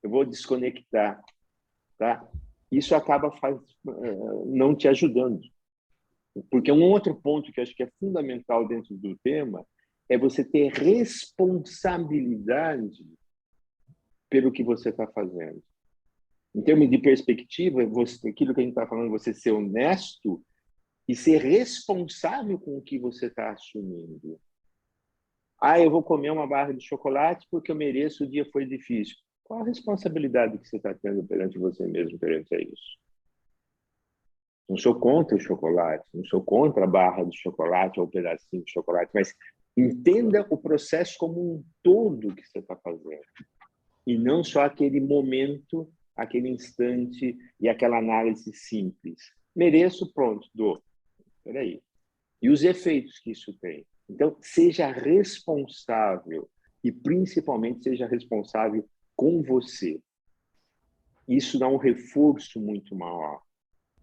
eu vou desconectar, tá? Isso acaba não te ajudando. Porque um outro ponto que eu acho que é fundamental dentro do tema é você ter responsabilidade pelo que você está fazendo. Em termos de perspectiva, aquilo que a gente está falando, você ser honesto e ser responsável com o que você está assumindo. Eu vou comer uma barra de chocolate porque eu mereço, o dia foi difícil. Qual a responsabilidade que você está tendo perante você mesmo, perante isso? Não sou contra o chocolate, não sou contra a barra de chocolate ou o pedacinho de chocolate, mas entenda o processo como um todo que você está fazendo. E não só aquele momento, aquele instante e aquela análise simples. Mereço, pronto, dou. Peraí. E os efeitos que isso tem? Então, seja responsável e, principalmente, seja responsável com você. Isso dá um reforço muito maior.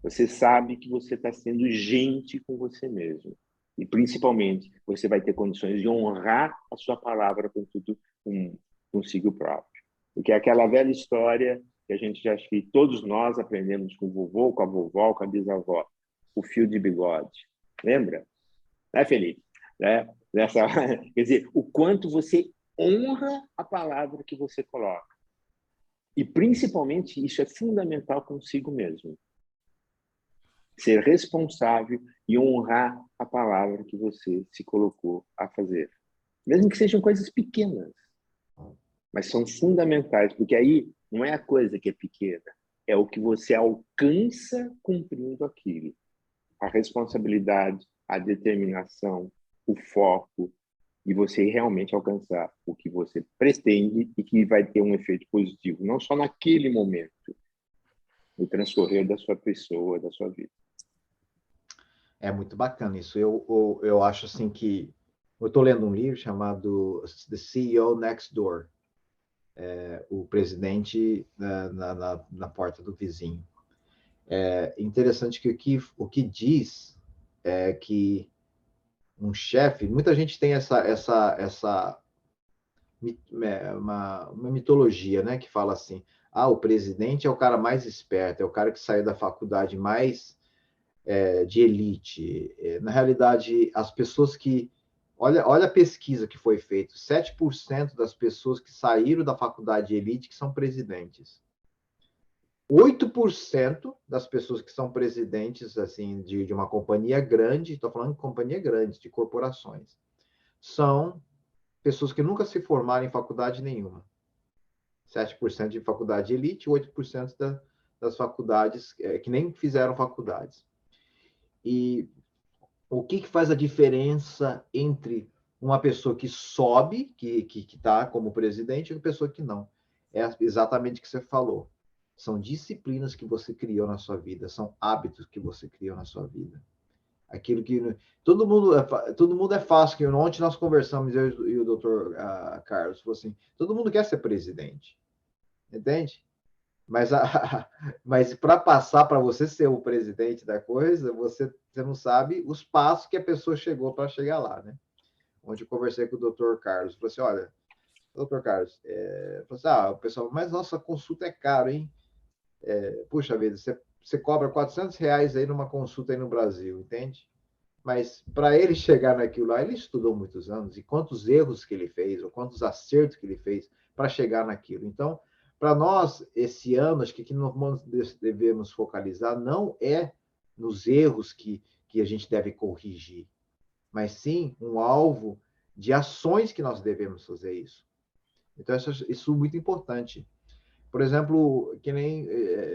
Você sabe que você está sendo gente com você mesmo. E, principalmente, você vai ter condições de honrar a sua palavra consigo próprio. Porque é aquela velha história que a gente já, acho que todos nós aprendemos com o vovô, com a vovó, com a bisavó, o fio de bigode. Lembra? Né, Felipe? Né? Quer dizer, o quanto você honra a palavra que você coloca. E, principalmente, isso é fundamental consigo mesmo. Ser responsável e honrar a palavra que você se colocou a fazer. Mesmo que sejam coisas pequenas, mas são fundamentais, porque aí não é a coisa que é pequena, é o que você alcança cumprindo aquilo. A responsabilidade, a determinação, o foco, e você realmente alcançar o que você pretende e que vai ter um efeito positivo, não só naquele momento, no transcorrer da sua pessoa, da sua vida. É muito bacana isso. Eu acho assim que... Eu estou lendo um livro chamado The CEO Next Door. O presidente na porta do vizinho. É interessante que o que diz é que um chefe... Muita gente tem uma mitologia, né, que fala assim, o presidente é o cara mais esperto, é o cara que saiu da faculdade mais de elite. Na realidade, as pessoas que... Olha a pesquisa que foi feita, 7% das pessoas que saíram da faculdade de elite que são presidentes. 8% das pessoas que são presidentes assim, de uma companhia grande, estou falando de companhia grande, de corporações, são pessoas que nunca se formaram em faculdade nenhuma. 7% de faculdade de elite, 8% das faculdades que nem fizeram faculdades. E o que faz a diferença entre uma pessoa que sobe, que está como presidente, e uma pessoa que não? É exatamente o que você falou. São disciplinas que você criou na sua vida, são hábitos que você criou na sua vida. Aquilo que todo mundo é fácil. Que ontem nós conversamos, eu e o doutor Carlos, falou assim, todo mundo quer ser presidente, entende? Mas para passar para você ser o presidente da coisa, você não sabe os passos que a pessoa chegou para chegar lá, né? Onde eu conversei com o doutor Carlos, falou assim, olha, doutor Carlos, falou assim, o pessoal, mas nossa consulta é caro, hein? Puxa vida, você cobra R$400 aí numa consulta aí no Brasil, entende? Mas para ele chegar naquilo lá, ele estudou muitos anos, e quantos erros que ele fez, ou quantos acertos que ele fez para chegar naquilo. Então, para nós, esse ano, acho que nós devemos focalizar não é nos erros que a gente deve corrigir, mas sim um alvo de ações que nós devemos fazer isso. Então, isso é muito importante. Por exemplo, que nem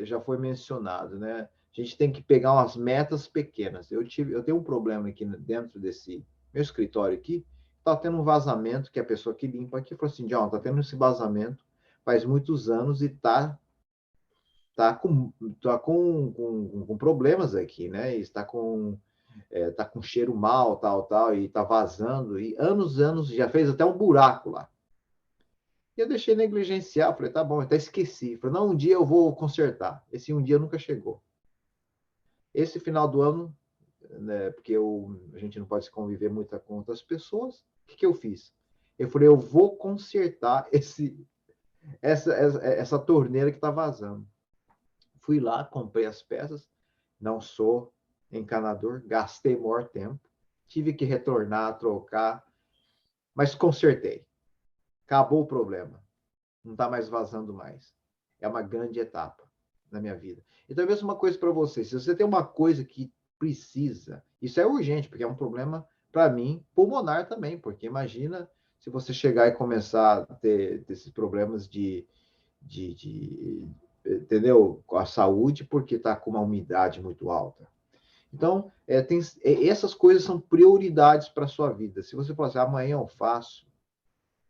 já foi mencionado, né? A gente tem que pegar umas metas pequenas. Eu tenho um problema aqui dentro desse meu escritório aqui, está tendo um vazamento que a pessoa que limpa aqui falou assim, John, está tendo esse vazamento faz muitos anos e tá com problemas aqui, né? E está com cheiro mal, tal, e está vazando, e anos, já fez até um buraco lá. E eu deixei negligenciar, falei, tá bom, até esqueci. Falei, não, um dia eu vou consertar. Esse um dia nunca chegou. Esse final do ano, né, porque a gente não pode se conviver muito com outras pessoas, o que eu fiz? Eu falei, eu vou consertar essa torneira que está vazando. Fui lá, comprei as peças, não sou encanador, gastei maior tempo, tive que retornar, trocar, mas consertei. Acabou o problema. Não está mais vazando mais. É uma grande etapa na minha vida. Então, eu mesmo uma coisa para você. Se você tem uma coisa que precisa, isso é urgente, porque é um problema, para mim, pulmonar também, porque imagina se você chegar e começar a ter esses problemas entendeu? Com a saúde, porque está com uma umidade muito alta. Então, essas coisas são prioridades para a sua vida. Se você falar assim, amanhã eu faço,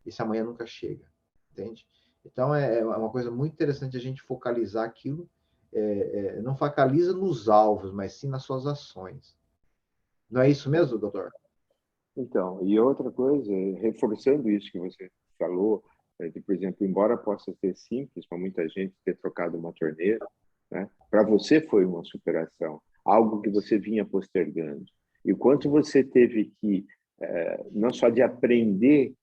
esse amanhã nunca chega, entende? Então, é uma coisa muito interessante a gente focalizar aquilo, não focaliza nos alvos, mas sim nas suas ações. Não é isso mesmo, doutor? Então, e outra coisa, reforçando isso que você falou, por exemplo, embora possa ser simples para muita gente ter trocado uma torneira, né, para você foi uma superação, algo que você vinha postergando. E o quanto você teve que, não só de aprender,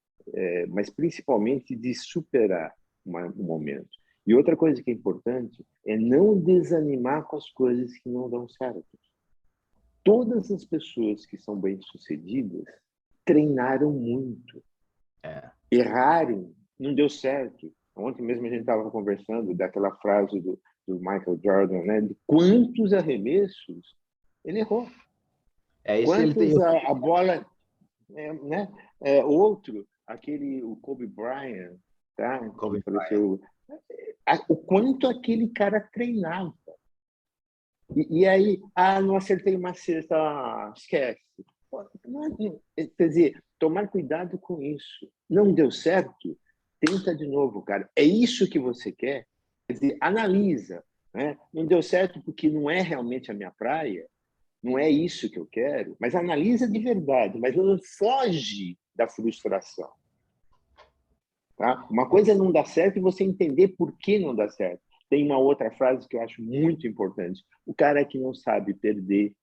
mas principalmente de superar. um momento. E outra coisa que é importante é não desanimar com as coisas que não dão certo. Todas as pessoas que são bem-sucedidas treinaram muito. Errarem, não deu certo. Ontem mesmo a gente estava conversando daquela frase do Michael Jordan, né? De quantos arremessos ele errou. Isso ele tem. Quantos a bola... né? O Kobe Bryant, tá? Kobe Que faleceu, o quanto aquele cara treinava. E aí, não acertei uma cesta, esquece. Quer dizer, tomar cuidado com isso. Não deu certo? Tenta de novo, cara. É isso que você quer? Quer dizer, analisa. Né? Não deu certo porque não é realmente a minha praia, não é isso que eu quero, mas analisa de verdade, mas não foge da frustração. Tá? Uma coisa é não dar certo e você entender por que não dá certo. Tem uma outra frase que eu acho muito importante. O cara que não sabe perder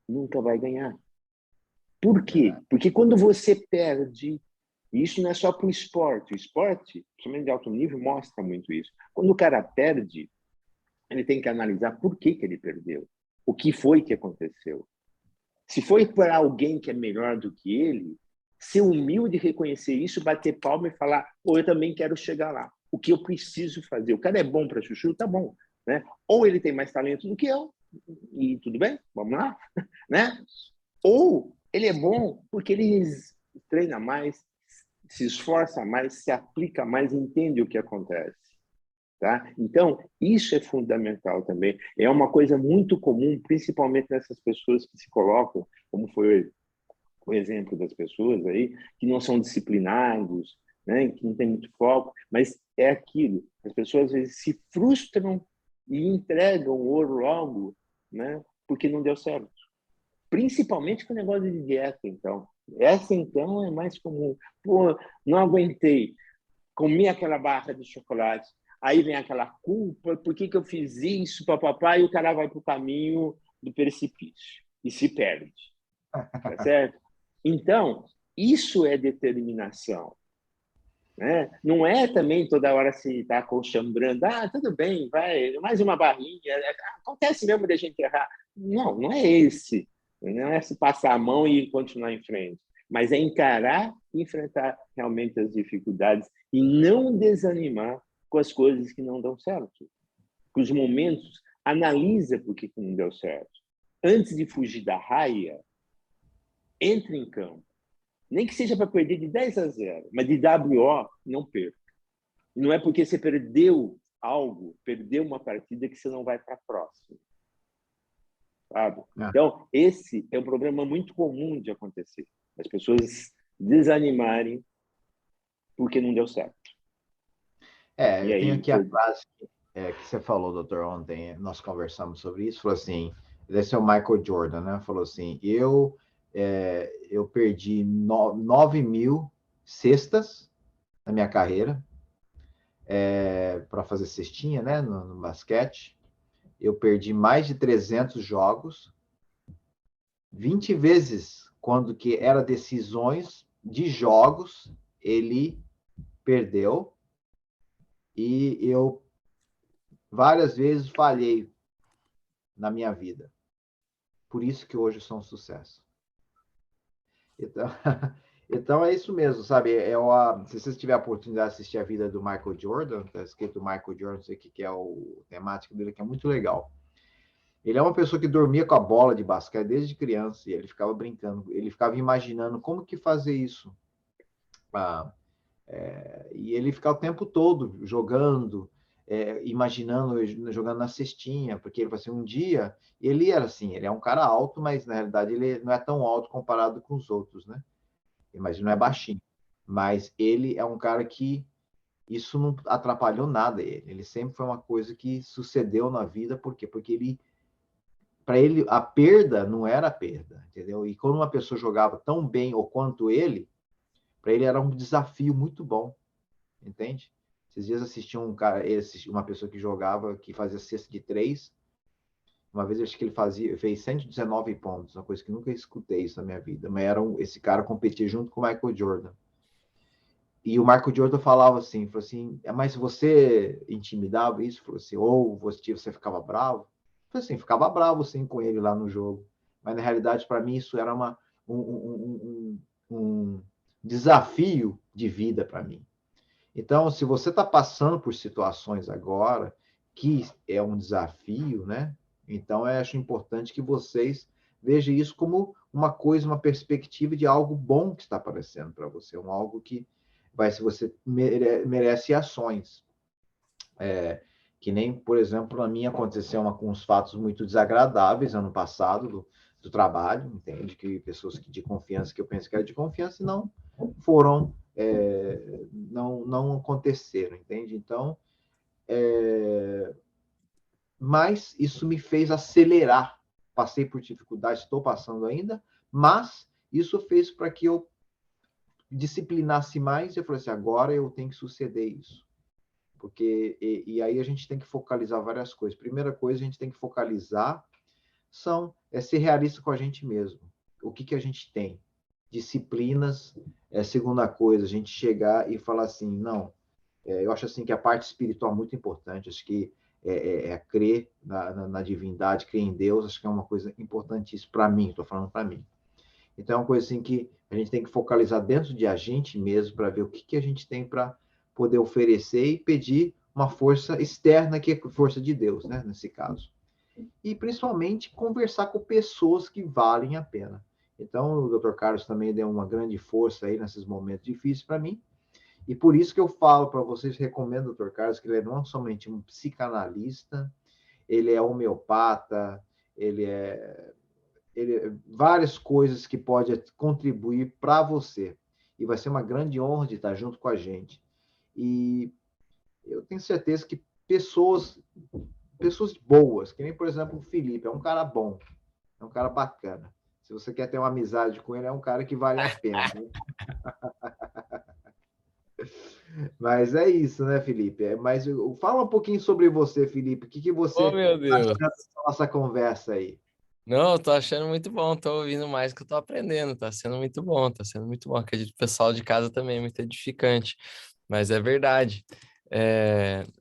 nunca vai ganhar. Por quê? Porque quando você perde, e isso não é só para o esporte principalmente de alto nível, mostra muito isso. Quando o cara perde, ele tem que analisar por que ele perdeu. O que foi que aconteceu? Se foi para alguém que é melhor do que ele, ser humilde, reconhecer isso, bater palma e falar, eu também quero chegar lá. O que eu preciso fazer? O cara é bom para chuchu? Tá bom. Né? Ou ele tem mais talento do que eu, e tudo bem, vamos lá. Né? Ou ele é bom porque ele treina mais, se esforça mais, se aplica mais, entende o que acontece. Tá? Então, isso é fundamental também. É uma coisa muito comum, principalmente nessas pessoas que se colocam, como foi o exemplo das pessoas aí, que não são disciplinados, né? Que não tem muito foco, mas é aquilo. As pessoas às vezes se frustram e entregam o ouro logo, né? Porque não deu certo. Principalmente com o negócio de dieta, então. Essa, então, é mais comum. Pô, não aguentei. Comi aquela barra de chocolate. Aí vem aquela culpa, por que eu fiz isso, papapá, e o cara vai para o caminho do precipício e se perde. Tá certo? Então, isso é determinação. Né? Não é também toda hora se está acochambrando, tudo bem, vai, mais uma barrinha, acontece mesmo de gente errar. Não, não é esse. Não é se passar a mão e continuar em frente. Mas é encarar e enfrentar realmente as dificuldades e não desanimar com as coisas que não dão certo. Com os momentos, analisa por que não deu certo. Antes de fugir da raia, entre em campo. Nem que seja para perder de 10-0, mas de WO, não perca. Não é porque você perdeu algo, perdeu uma partida, que você não vai para a próxima. Sabe? Então, esse é um problema muito comum de acontecer. As pessoas desanimarem porque não deu certo. Eu tenho aqui a frase que você falou, doutor, ontem, nós conversamos sobre isso, falou assim, esse é o Michael Jordan, né? Falou assim, eu perdi 9.000 cestas na minha carreira para fazer cestinha, né, no basquete. Eu perdi mais de 300 jogos, 20 vezes quando que era decisões de jogos, ele perdeu, e eu várias vezes falhei na minha vida. Por isso que hoje eu sou um sucesso. Então, então é isso mesmo, sabe? Se você tiver a oportunidade de assistir a vida do Michael Jordan, tá escrito Michael Jordan, não sei o que é o temático dele, que é muito legal. Ele é uma pessoa que dormia com a bola de basquete desde criança, e ele ficava brincando, ele ficava imaginando como que fazer isso. E ele ficava o tempo todo jogando, imaginando, jogando na cestinha, porque ele falou assim, um dia, ele era assim, ele é um cara alto, mas na realidade ele não é tão alto comparado com os outros, né? Mas ele não é baixinho. Mas ele é um cara que isso não atrapalhou nada ele. Ele sempre foi uma coisa que sucedeu na vida, por quê? Porque para ele, a perda não era perda, entendeu? E quando uma pessoa jogava tão bem ou quanto ele, para ele era um desafio muito bom, entende? Esses dias assisti uma pessoa que jogava, que fazia cesta de 3. Uma vez eu acho que ele fez 119 pontos, uma coisa que nunca escutei isso na minha vida. Mas esse cara competia junto com o Michael Jordan. E o Marco Giordano falou assim, mas você intimidava isso? Falou assim, ou você ficava bravo? Eu falei assim, ficava bravo sim com ele lá no jogo. Mas na realidade, para mim, isso era um desafio de vida para mim. Então, se você está passando por situações agora que é um desafio, né? Então, eu acho importante que vocês vejam isso como uma coisa, uma perspectiva de algo bom que está aparecendo para você, algo que se você merece ações. Que nem, por exemplo, na minha aconteceu com uns fatos muito desagradáveis ano passado do trabalho, entende? Que pessoas de confiança, que eu pensei que era de confiança, não foram, não aconteceram, entende? Então, mas isso me fez acelerar. Passei por dificuldades, estou passando ainda, mas isso fez para que eu disciplinasse mais e eu falei assim, agora eu tenho que suceder isso. Porque, e aí a gente tem que focalizar várias coisas. Primeira coisa, a gente tem que focalizar é ser realista com a gente mesmo. O que a gente tem? Disciplinas. Segunda coisa, a gente chegar e falar assim, não, eu acho assim que a parte espiritual é muito importante, acho que crer na divindade, crer em Deus, acho que é uma coisa importantíssima para mim, estou falando para mim. Então é uma coisa assim que a gente tem que focalizar dentro de a gente mesmo para ver o que a gente tem para poder oferecer e pedir uma força externa, que é a força de Deus, né, nesse caso. E principalmente conversar com pessoas que valem a pena. Então o Dr. Carlos também deu uma grande força aí nesses momentos difíceis para mim. E por isso que eu falo para vocês, recomendo o Dr. Carlos, que ele é não somente um psicanalista, ele é homeopata, várias coisas que pode contribuir para você. E vai ser uma grande honra de estar junto com a gente. E eu tenho certeza que pessoas boas, que nem, por exemplo, o Felipe, é um cara bom, é um cara bacana. Se você quer ter uma amizade com ele, é um cara que vale a pena. Né? Mas é isso, né, Felipe? Mas fala um pouquinho sobre você, Felipe. O que você Oh, meu está Deus. achando da nossa conversa aí? Não, eu tô achando muito bom, tô ouvindo mais que eu tô aprendendo, tá sendo muito bom, tá sendo muito bom. Acredito que o pessoal de casa também é muito edificante, mas é verdade.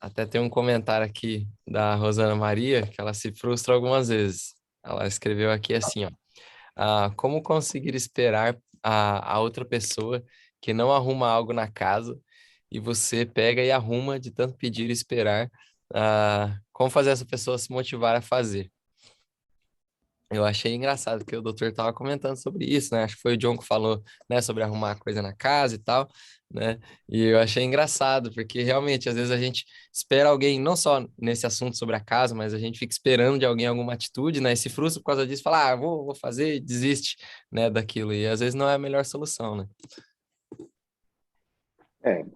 Até tem um comentário aqui da Rosana Maria, que ela se frustra algumas vezes. Ela escreveu aqui assim, ó. Como conseguir esperar a outra pessoa que não arruma algo na casa e você pega e arruma de tanto pedir e esperar? Como fazer essa pessoa se motivar a fazer? Eu achei engraçado que o doutor estava comentando sobre isso, né? Acho que foi o John que falou, né, sobre arrumar coisa na casa e tal, né? E eu achei engraçado, porque realmente, às vezes a gente espera alguém, não só nesse assunto sobre a casa, mas a gente fica esperando de alguém alguma atitude, né? E se frustra por causa disso, fala, vou fazer, e desiste, né, daquilo. E às vezes não é a melhor solução, né?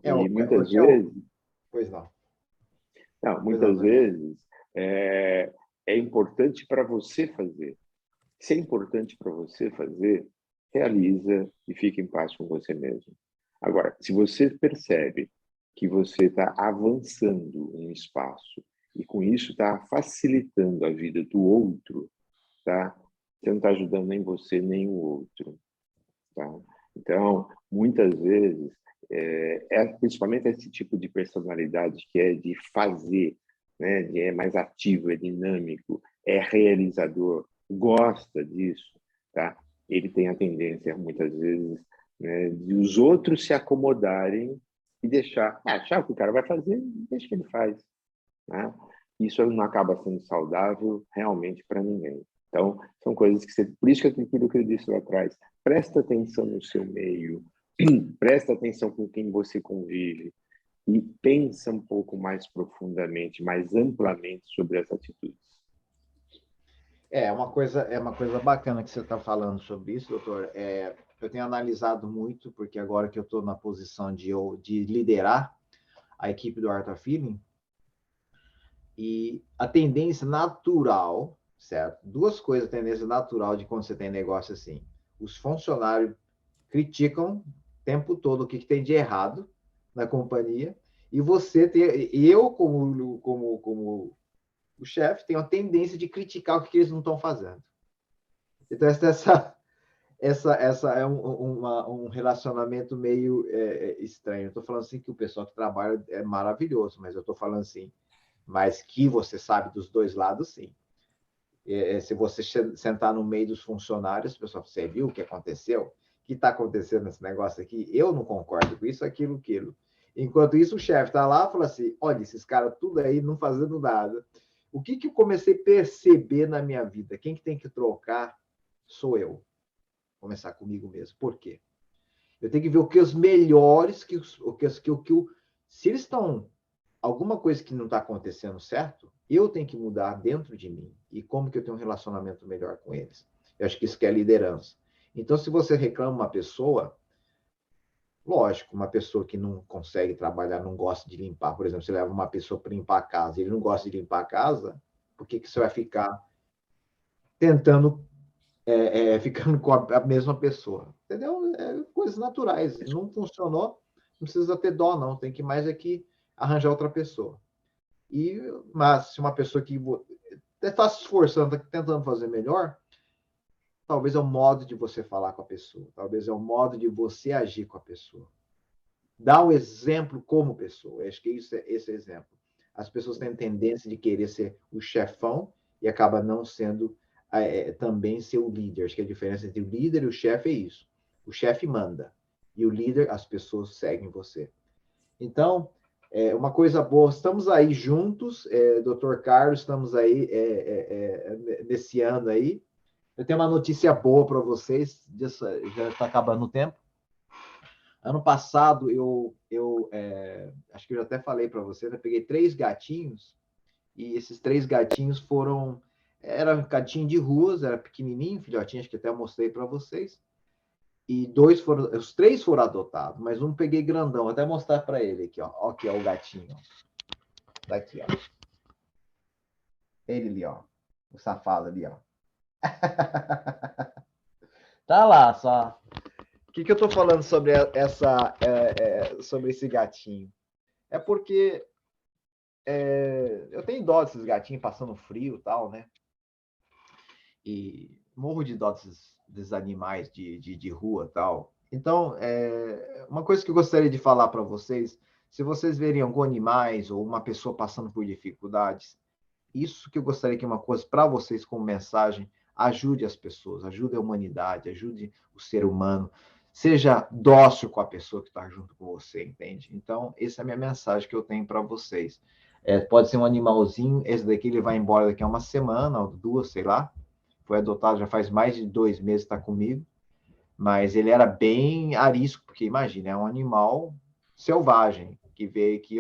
E muitas Tiago, vezes, pois não. não, Pois não, muitas vezes é importante para você fazer. Se é importante para você fazer, realiza e fique em paz com você mesmo. Agora, se você percebe que você está avançando um espaço e com isso está facilitando a vida do outro, tá? Você não está ajudando nem você nem o outro, tá? Então, muitas vezes, principalmente esse tipo de personalidade que é de fazer, né? É mais ativo, é dinâmico, é realizador, gosta disso, tá? Ele tem a tendência, muitas vezes, né, de os outros se acomodarem e achar o que o cara vai fazer, deixa que ele faz, né? Isso não acaba sendo saudável realmente para ninguém. Então, são coisas que por isso que aquilo que eu disse lá atrás, presta atenção no seu meio, presta atenção com quem você convive e pensa um pouco mais profundamente, mais amplamente sobre as atitudes. É uma coisa bacana que você está falando sobre isso, doutor. Eu tenho analisado muito, porque agora que eu estou na posição de liderar a equipe do Art of Feeling, e a tendência natural, certo? Duas coisas, a tendência natural de quando você tem negócio assim. Os funcionários criticam o tempo todo o que tem de errado na companhia, e eu, como o chefe, tenho a tendência de criticar o que eles não estão fazendo. Então, essa é um relacionamento meio estranho. Eu estou falando assim que o pessoal que trabalha é maravilhoso, mas eu estou falando assim, mas que você sabe dos dois lados, sim. Se você sentar no meio dos funcionários, o pessoal, você viu o que aconteceu? O que está acontecendo nesse negócio aqui? Eu não concordo com isso, aquilo. Enquanto isso, o chefe está lá e fala assim, olha, esses caras tudo aí não fazendo nada. O que eu comecei a perceber na minha vida? Quem que tem que trocar sou eu. Vou começar comigo mesmo. Por quê? Eu tenho que ver o que os melhores, se eles estão alguma coisa que não está acontecendo certo, eu tenho que mudar dentro de mim. E como que eu tenho um relacionamento melhor com eles? Eu acho que isso que é liderança. Então, se você reclama uma pessoa, lógico, uma pessoa que não consegue trabalhar, não gosta de limpar, por exemplo, você leva uma pessoa para limpar a casa, ele não gosta de limpar a casa, por que você vai ficar tentando, ficando com a mesma pessoa? Entendeu? Coisas naturais. Não funcionou, não precisa ter dó, não. Tem que mais aqui arranjar outra pessoa. Mas se uma pessoa que está se esforçando, está tentando fazer melhor, talvez é o modo de você falar com a pessoa, talvez é o modo de você agir com a pessoa. Dá o exemplo como pessoa. Eu acho que esse é o exemplo. As pessoas têm tendência de querer ser o chefão e acaba não sendo também ser o líder. Acho que a diferença entre o líder e o chefe é isso. O chefe manda e o líder, as pessoas seguem você. Então, uma coisa boa, estamos aí juntos, Dr. Carlos, estamos aí nesse ano aí. Eu tenho uma notícia boa para vocês, já está acabando o tempo. Ano passado, acho que eu já até falei para vocês, eu peguei 3 gatinhos, e esses 3 gatinhos eram gatinhos de ruas, era pequenininho, filhotinho, acho que até mostrei para vocês. E os 3 foram adotados, mas um peguei grandão, vou até mostrar para ele aqui, ó. Ó, aqui, ó, o gatinho. Daqui, ó. Ele ali, ó. O safado ali, ó. Tá lá, só. O que eu tô falando sobre sobre esse gatinho? É porque eu tenho dó desses gatinhos passando frio e tal, né? E morro de dó desses animais de rua e tal. Então, uma coisa que eu gostaria de falar para vocês, se vocês verem algum animais ou uma pessoa passando por dificuldades, isso que eu gostaria que uma coisa para vocês como mensagem, ajude as pessoas, ajude a humanidade, ajude o ser humano, seja dócil com a pessoa que está junto com você, entende? Então, essa é a minha mensagem que eu tenho para vocês. Pode ser um animalzinho, esse daqui ele vai embora daqui a uma semana ou 2, sei lá, foi adotado já faz mais de 2 meses, está comigo, mas ele era bem arisco, porque imagina, é um animal selvagem, que veio aqui,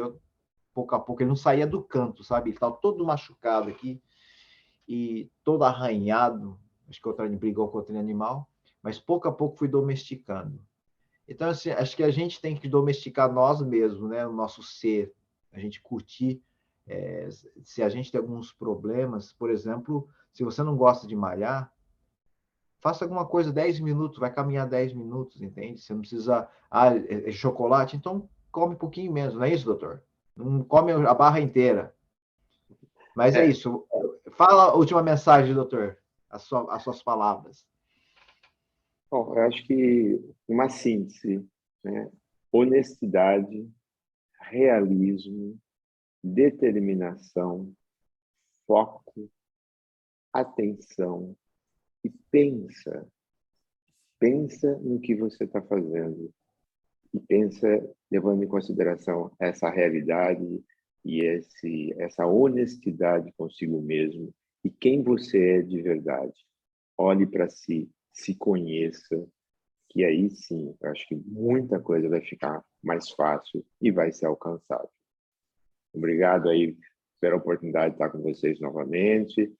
pouco a pouco, ele não saía do canto, sabe? Ele estava todo machucado aqui, e todo arranhado, acho que outra brigou com outro animal, mas pouco a pouco fui domesticando. Então, assim, acho que a gente tem que domesticar nós mesmos, né? O nosso ser, a gente curtir. Se a gente tem alguns problemas, por exemplo, se você não gosta de malhar, faça alguma coisa 10 minutos, vai caminhar 10 minutos, entende? Você não precisa, chocolate, então come um pouquinho menos, não é isso, doutor? Não come a barra inteira. Mas é isso. Fala a última mensagem, doutor, as suas palavras. Bom, eu acho que uma síntese, né? Honestidade, realismo, determinação, foco, atenção e pensa no que você está fazendo e pensa levando em consideração essa realidade e essa honestidade consigo mesmo e quem você é de verdade. Olhe para si, se conheça, que aí sim, eu acho que muita coisa vai ficar mais fácil e vai ser alcançável. Obrigado aí pela oportunidade de estar com vocês novamente.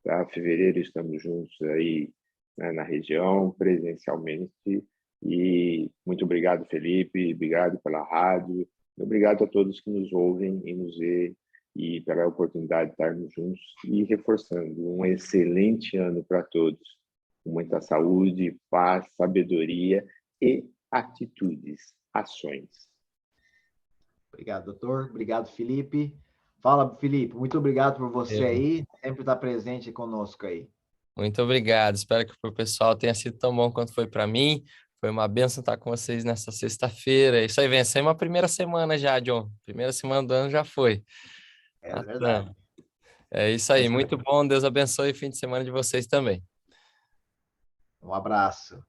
Tá? Fevereiro estamos juntos aí, né, na região, presencialmente. E muito obrigado, Felipe, obrigado pela rádio, obrigado a todos que nos ouvem e nos veem e pela oportunidade de estarmos juntos e reforçando um excelente ano para todos, com muita saúde, paz, sabedoria e atitudes, ações. Obrigado, doutor. Obrigado, Felipe. Fala, Felipe. Muito obrigado por você aí, sempre estar presente conosco aí. Muito obrigado. Espero que para o pessoal tenha sido tão bom quanto foi para mim. Foi uma bênção estar com vocês nessa sexta-feira. É isso aí, vencemos a primeira semana já, John. Primeira semana do ano já foi. É verdade. Passamos. É isso aí, Essa- muito bom. Deus abençoe o fim de semana de vocês também. Um abraço.